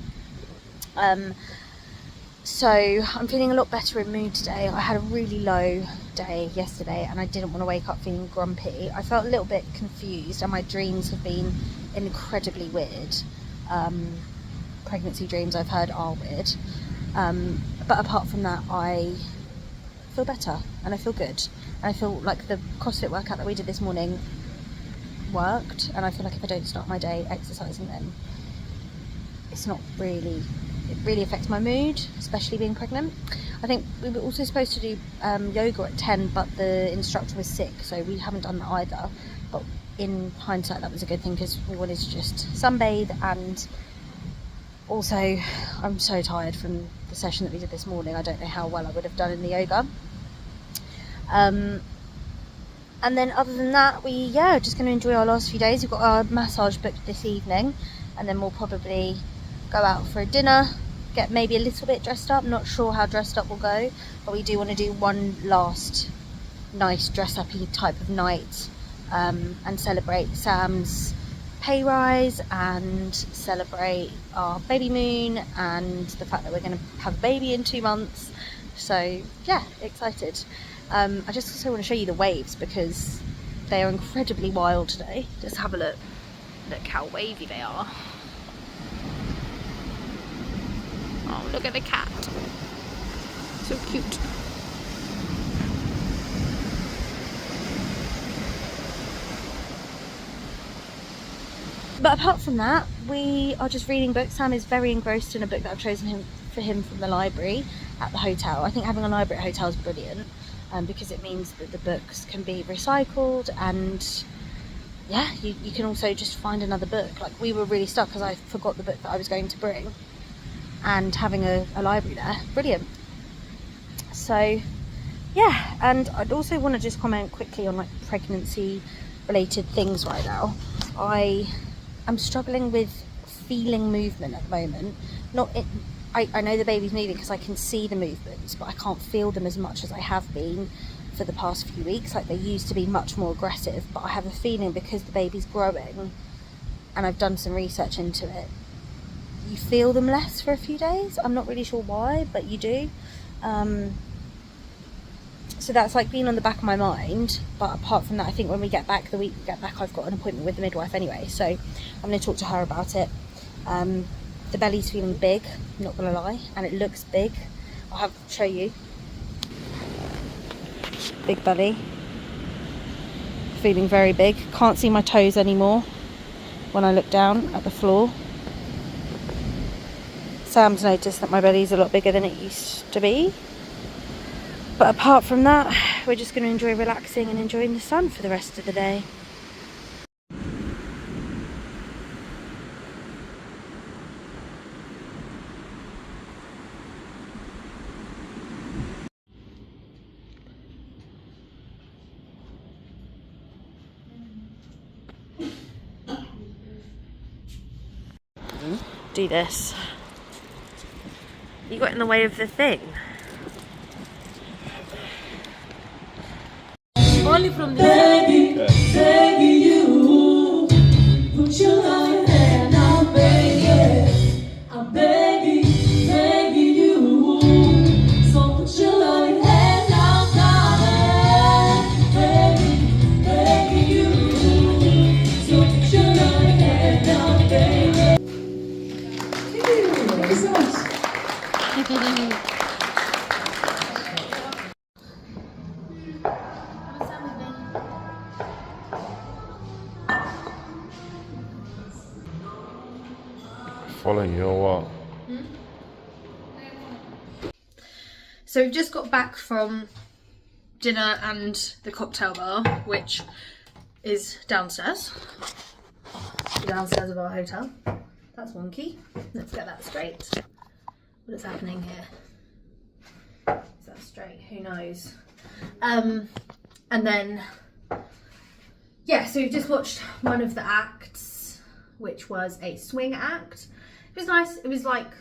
So I'm feeling a lot better in mood today. I had a really low day yesterday and I didn't want to wake up feeling grumpy. I felt a little bit confused and my dreams have been incredibly weird. Pregnancy dreams, I've heard, are weird. But apart from that, I feel better and I feel good. And I feel like the CrossFit workout that we did this morning worked, and I feel like if I don't start my day exercising, then it's not really, it really affects my mood, especially being pregnant. I think we were also supposed to do yoga at 10, but the instructor was sick, so we haven't done that either. But in hindsight, that was a good thing because we wanted to just sunbathe, and also I'm so tired from the session that we did this morning. I don't know how well I would have done in the yoga. And then other than that, we just going to enjoy our last few days. We've got our massage booked this evening, and then we'll probably go out for a dinner, get maybe a little bit dressed up. Not sure how dressed up we'll go, but we do want to do one last nice dress-uppy type of night, and celebrate Sam's pay rise and celebrate our Babymoon and the fact that we're going to have a baby in 2 months. So yeah, excited. I just also want to show you the waves because they are incredibly wild today. Just have a look. Look how wavy they are. Oh, look at the cat. So cute. But apart from that, we are just reading books. Sam is very engrossed in a book that I've chosen for him from the library at the hotel. I think having a library at a hotel is brilliant, because it means that the books can be recycled, and yeah, you can also just find another book. Like, we were really stuck because I forgot the book that I was going to bring, and having a library there, brilliant. So yeah, and I'd also want to just comment quickly on like pregnancy related things right now. I'm struggling with feeling movement at the moment. I know the baby's moving because I can see the movements, but I can't feel them as much as I have been for the past few weeks. Like, they used to be much more aggressive, but I have a feeling because the baby's growing, and I've done some research into it, you feel them less for a few days. I'm not really sure why, but you do. So that's like been on the back of my mind. But apart from that, I think when we get back, the week we get back, I've got an appointment with the midwife anyway, so I'm going to talk to her about it. The belly's feeling big, I'm not gonna lie, and it looks big. I'll show you. Big belly. Feeling very big. Can't see my toes anymore when I look down at the floor. Sam's noticed that my belly's a lot bigger than it used to be. But apart from that, we're just going to enjoy relaxing and enjoying the sun for the rest of the day. Do this. You got in the way of the thing. Only from the begging you, put your loving hand out, baby. I'm begging you, so put your loving hand out, darling. Begging you, so put your loving hand out, baby. Very nice. Following you or what? So we've just got back from dinner and the cocktail bar, which is downstairs. Downstairs of our hotel. That's wonky. Let's get that straight. What is happening here? Is that straight? Who knows? And then, yeah, so we've just watched one of the acts, which was a swing act. It was nice. It was like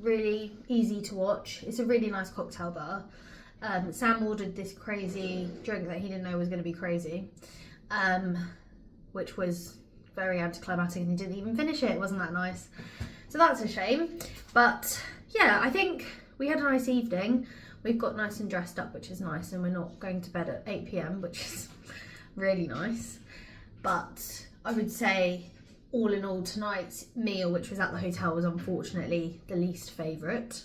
really easy to watch. It's a really nice cocktail bar. Sam ordered this crazy drink that he didn't know was going to be crazy, which was very anticlimactic, and he didn't even finish it. It wasn't that nice. So that's a shame. But yeah, I think we had a nice evening. We've got nice and dressed up, which is nice, and we're not going to bed at 8 p.m, which is really nice. But I would say, all in all, tonight's meal, which was at the hotel, was unfortunately the least favourite.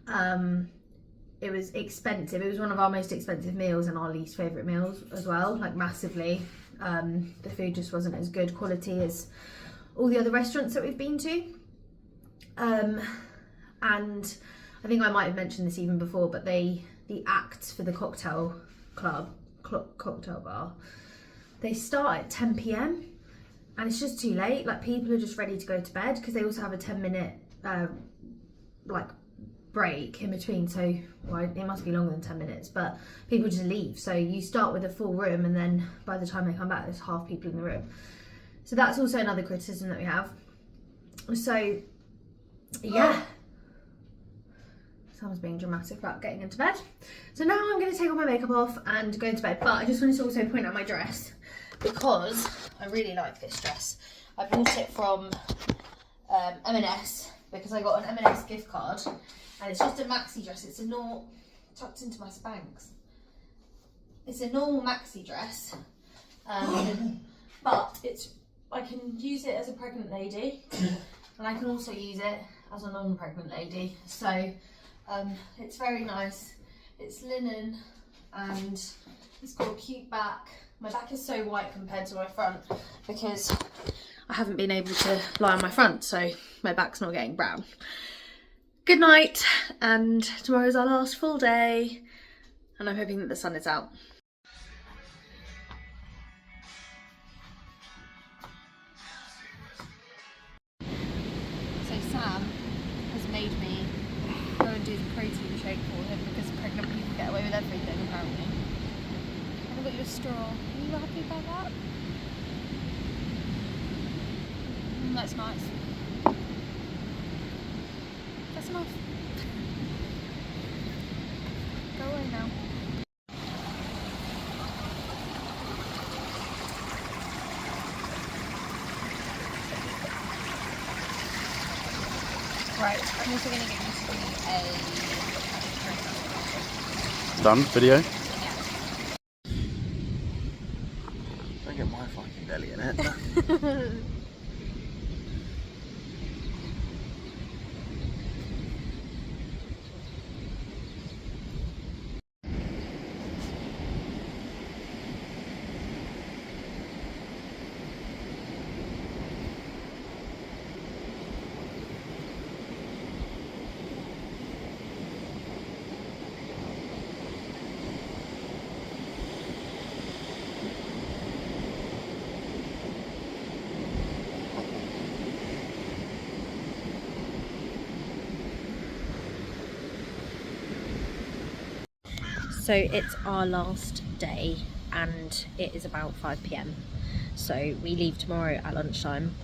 It was expensive. It was one of our most expensive meals and our least favourite meals as well, like massively. The food just wasn't as good quality as all the other restaurants that we've been to. And I think I might have mentioned this even before, but the acts for the cocktail bar, they start at 10 p.m. and it's just too late. Like, people are just ready to go to bed, because they also have a 10-minute like break in between, so it must be longer than 10 minutes, but people just leave. So you start with a full room, and then by the time they come back, there's half people in the room. So that's also another criticism that we have. So yeah, someone's being dramatic about getting into bed. So now I'm going to take all my makeup off and go to bed. But I just wanted to also point out my dress, because I really like this dress. I bought it from M&S, because I got an M&S gift card, and it's just a maxi dress. It's a normal, tucked into my Spanx. It's a normal maxi dress, but I can use it as a pregnant lady, and I can also use it as a non-pregnant lady. So it's very nice. It's linen, and it's got a cute back. My back is so white compared to my front, because I haven't been able to lie on my front, so my back's not getting brown. Good night, and tomorrow's our last full day, and I'm hoping that the sun is out. So Sam has made me go and do the protein shake for him, because pregnant people get away with everything apparently. And I've got you a straw. Are you happy about that? That's nice. That's enough. Go away now. Right, I'm also going to get you to do a... Done? Video? Yeah. Don't get my fucking belly in it. So it's our last day and it is about 5 p.m. So we leave tomorrow at lunchtime.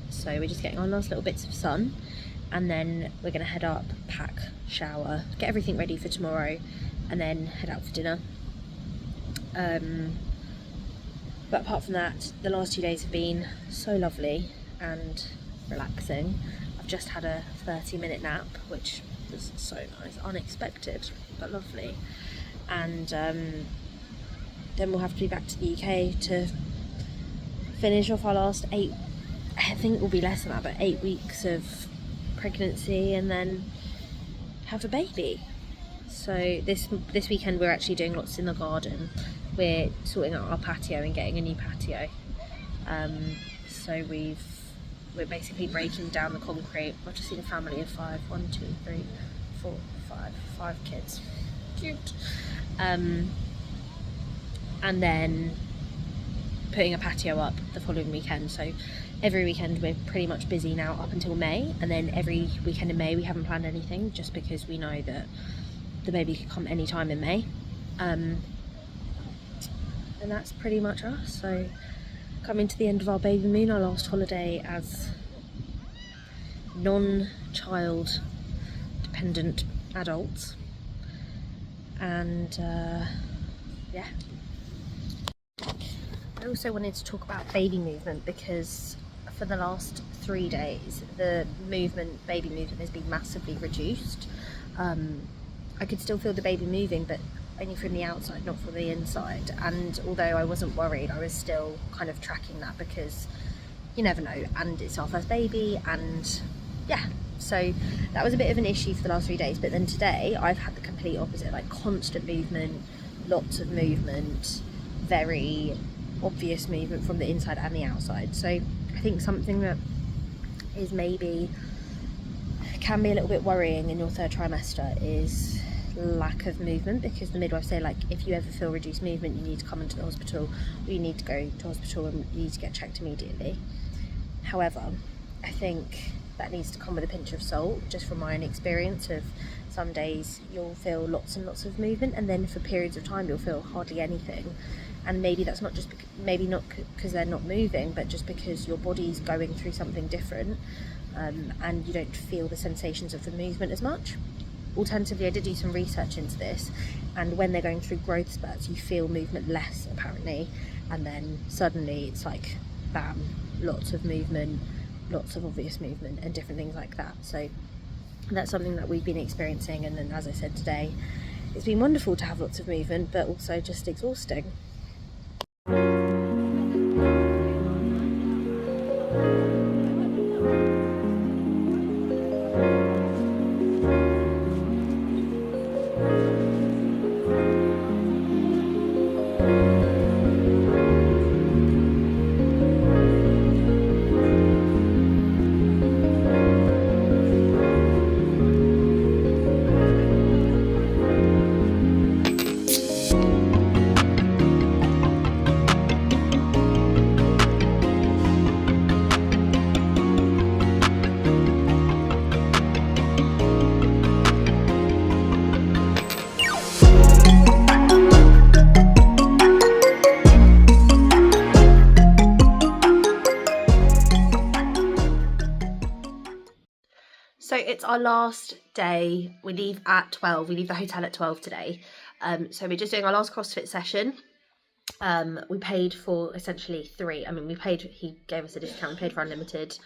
So we're just getting our last little bits of sun, and then we're gonna head up, pack, shower, get everything ready for tomorrow, and then head out for dinner. But apart from that, the last 2 days have been so lovely and relaxing. I've just had a 30-minute nap, which was so nice, unexpected but lovely. And then we'll have to be back to the UK to finish off our last 8, I think it will be less than that, but 8 weeks of pregnancy, and then have a baby. So this weekend we're actually doing lots in the garden. We're sorting out our patio and getting a new patio. So we're basically breaking down the concrete. I've just seen a family of 5. 1, 2, 3, 4, 5 kids. Cute. And then putting a patio up the following weekend. So every weekend we're pretty much busy now up until May, and then every weekend in May we haven't planned anything, just because we know that the baby could come any time in May. And that's pretty much us. So coming to the end of our Babymoon, our last holiday as non-child dependent adults. And yeah. I also wanted to talk about baby movement, because for the last 3 days the baby movement has been massively reduced. I could still feel the baby moving, but only from the outside, not from the inside. And although I wasn't worried, I was still kind of tracking that, because you never know, and it's our first baby, and yeah, so that was a bit of an issue for the last 3 days. But then today I've had the complete opposite, like constant movement, lots of movement, very obvious movement from the inside and the outside. So I think something that is maybe can be a little bit worrying in your 3rd trimester is lack of movement, because the midwives say, like, if you ever feel reduced movement, you need to come into the hospital, or you need to go to hospital and you need to get checked immediately. However, I think that needs to come with a pinch of salt, just from my own experience of some days you'll feel lots and lots of movement, and then for periods of time you'll feel hardly anything. And maybe that's not just maybe not because they're not moving, but just because your body's going through something different, and you don't feel the sensations of the movement as much. Alternatively, I did do some research into this, and when they're going through growth spurts, you feel movement less apparently, and then suddenly it's like bam, lots of movement, lots of obvious movement and different things like that. So that's something that we've been experiencing, and then as I said today, it's been wonderful to have lots of movement, but also just exhausting. So it's our last day. We leave at 12. We leave the hotel at 12 today. So we're just doing our last CrossFit session. We paid for essentially 3. I mean, he gave us a discount. We paid for unlimited.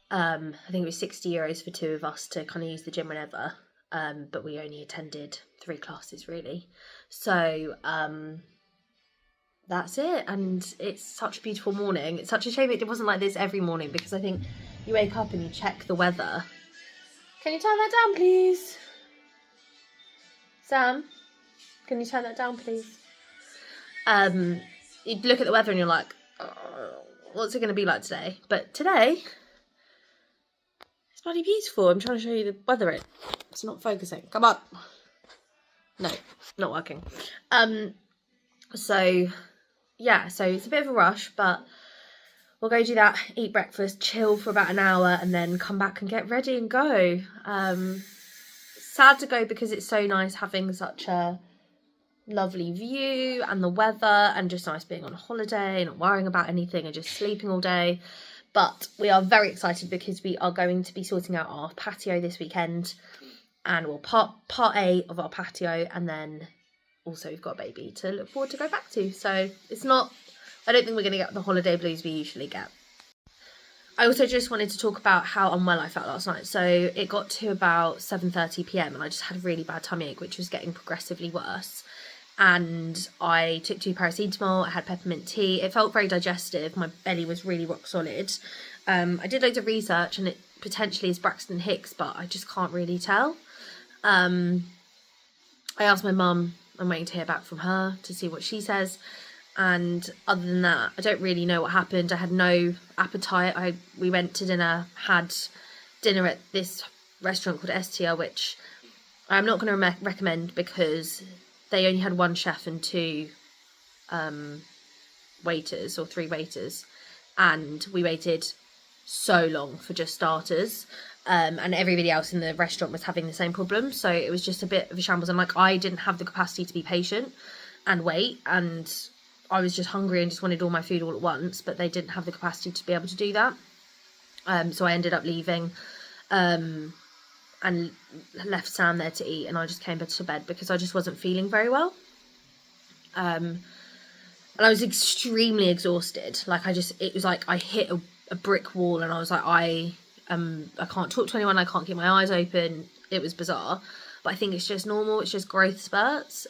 I think it was €60 for 2 of us to kind of use the gym whenever. But we only attended 3 classes really. So that's it. And it's such a beautiful morning. It's such a shame it wasn't like this every morning, because I think you wake up and you check the weather. Can you turn that down, please? Sam, can you turn that down, please? You look at the weather and you're like, oh, what's it going to be like today? But today, it's bloody beautiful. I'm trying to show you the weather. It's not focusing. Come on. No, not working. So, yeah, so it's a bit of a rush, but we'll go do that, eat breakfast, chill for about an hour, and then come back and get ready and go. Sad to go because it's so nice having such a lovely view and the weather, and just nice being on holiday, not worrying about anything and just sleeping all day. But we are very excited because we are going to be sorting out our patio this weekend, and we'll part A of our patio, and then also we've got a baby to look forward to go back to. So it's not, I don't think we're going to get the holiday blues we usually get. I also just wanted to talk about how unwell I felt last night. So it got to about 7:30 p.m. and I just had a really bad tummy ache, which was getting progressively worse. And I took 2 paracetamol, I had peppermint tea. It felt very digestive. My belly was really rock solid. I did loads of research and it potentially is Braxton Hicks, but I just can't really tell. I asked my mum, I'm waiting to hear back from her to see what she says. And other than that, I don't really know what happened. I had no appetite. We went to dinner, had dinner at this restaurant called Estia, which I'm not going to recommend because they only had 1 chef and 2 waiters, or 3 waiters. And we waited so long for just starters. And everybody else in the restaurant was having the same problem. So it was just a bit of a shambles. And like, I didn't have the capacity to be patient and wait, and I was just hungry and just wanted all my food all at once, but they didn't have the capacity to be able to do that. So I ended up leaving and left Sam there to eat, and I just came to bed because I just wasn't feeling very well. And I was extremely exhausted. Like, it was like I hit a brick wall, and I was like, I can't talk to anyone, I can't keep my eyes open. It was bizarre, but I think it's just normal. It's just growth spurts.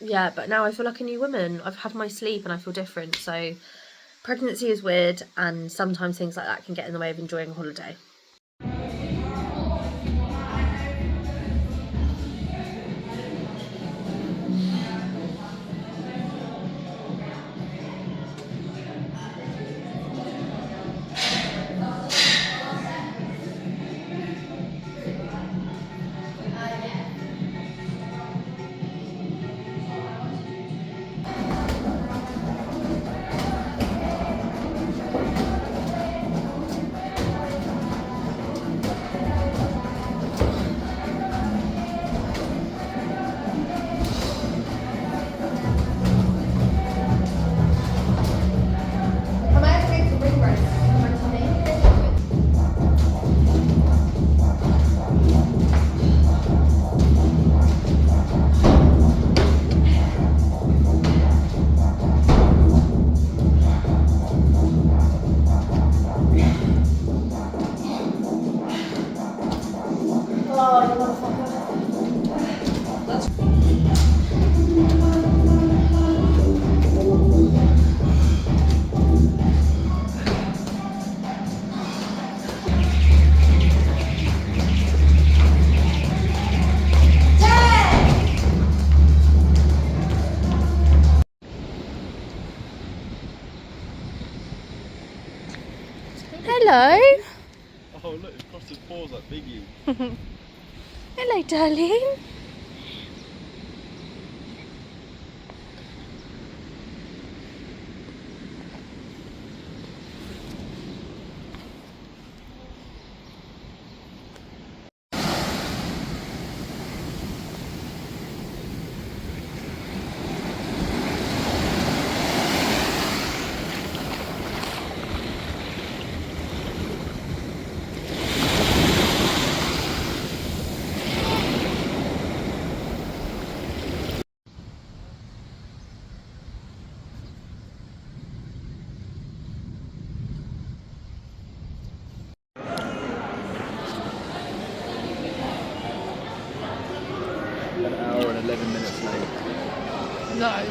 Yeah, but now I feel like a new woman. I've had my sleep and I feel different. So pregnancy is weird, and sometimes things like that can get in the way of enjoying a holiday. Hello. Oh look, it's crossed his paws like Biggie. Hello, darling. An hour and 11 minutes late. No.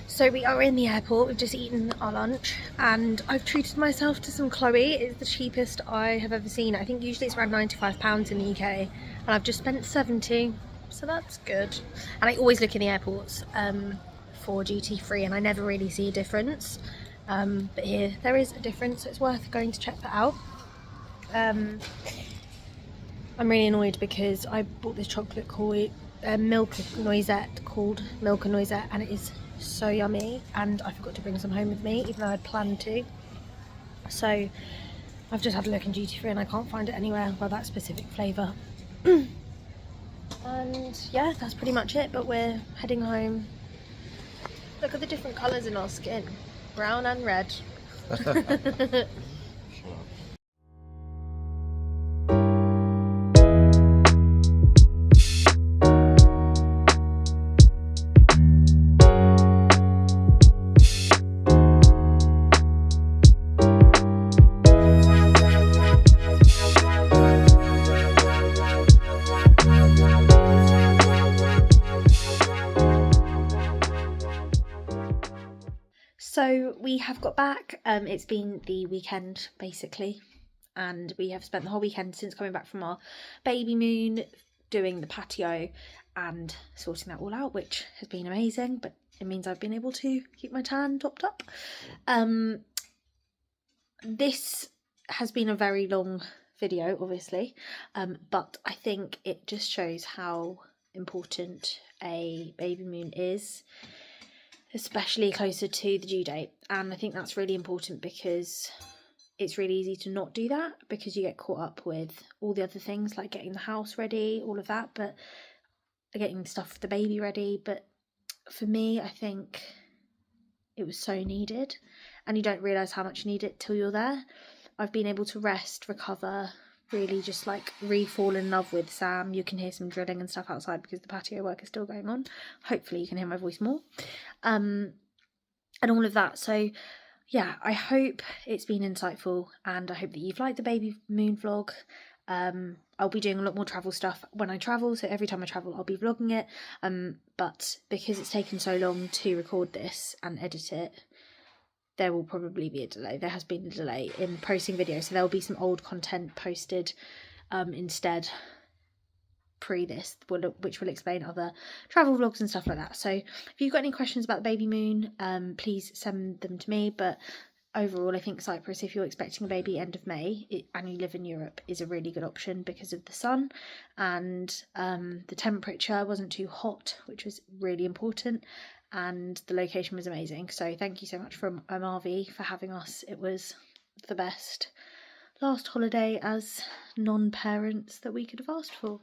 So we are in the airport, we've just eaten our lunch, and I've treated myself to some Chloe. It's the cheapest I have ever seen. I think usually it's around £95 in the UK, and I've just spent 70, so that's good. And I always look in the airports for duty free, and I never really see a difference. But here there is a difference, so it's worth going to check that out. I'm really annoyed because I bought this chocolate called Milk Noisette, and it is so yummy, and I forgot to bring some home with me, even though I'd planned to. So I've just had a look in duty free and I can't find it anywhere by that specific flavour. And yeah, that's pretty much it, but we're heading home. Look at the different colours in our skin, brown and red. So we have got back, it's been the weekend basically, and we have spent the whole weekend since coming back from our Babymoon doing the patio and sorting that all out, which has been amazing, but it means I've been able to keep my tan topped up. This has been a very long video, obviously, but I think it just shows how important a Babymoon is, especially closer to the due date. And I think that's really important because it's really easy to not do that because you get caught up with all the other things like getting the house ready, all of that, but getting stuff for the baby ready. But for me, I think it was so needed, and you don't realise how much you need it till you're there. I've been able to rest, recover, really just like re-fall in love with Sam. You can hear some drilling and stuff outside because the patio work is still going on. Hopefully you can hear my voice more. And all of that. So yeah, I hope it's been insightful, and I hope that you've liked the Babymoon vlog. I'll be doing a lot more travel stuff when I travel, so every time I travel I'll be vlogging it, but because it's taken so long to record this and edit it, there will probably be a delay. There has been a delay in posting videos, so there will be some old content posted instead pre this, which will explain other travel vlogs and stuff like that. So if you've got any questions about the Babymoon, please send them to me. But overall, I think Cyprus, if you're expecting a baby end of May and you live in Europe, is a really good option because of the sun, and the temperature wasn't too hot, which was really important, and the location was amazing. So thank you so much from RV for having us. It was the best last holiday as non-parents that we could have asked for.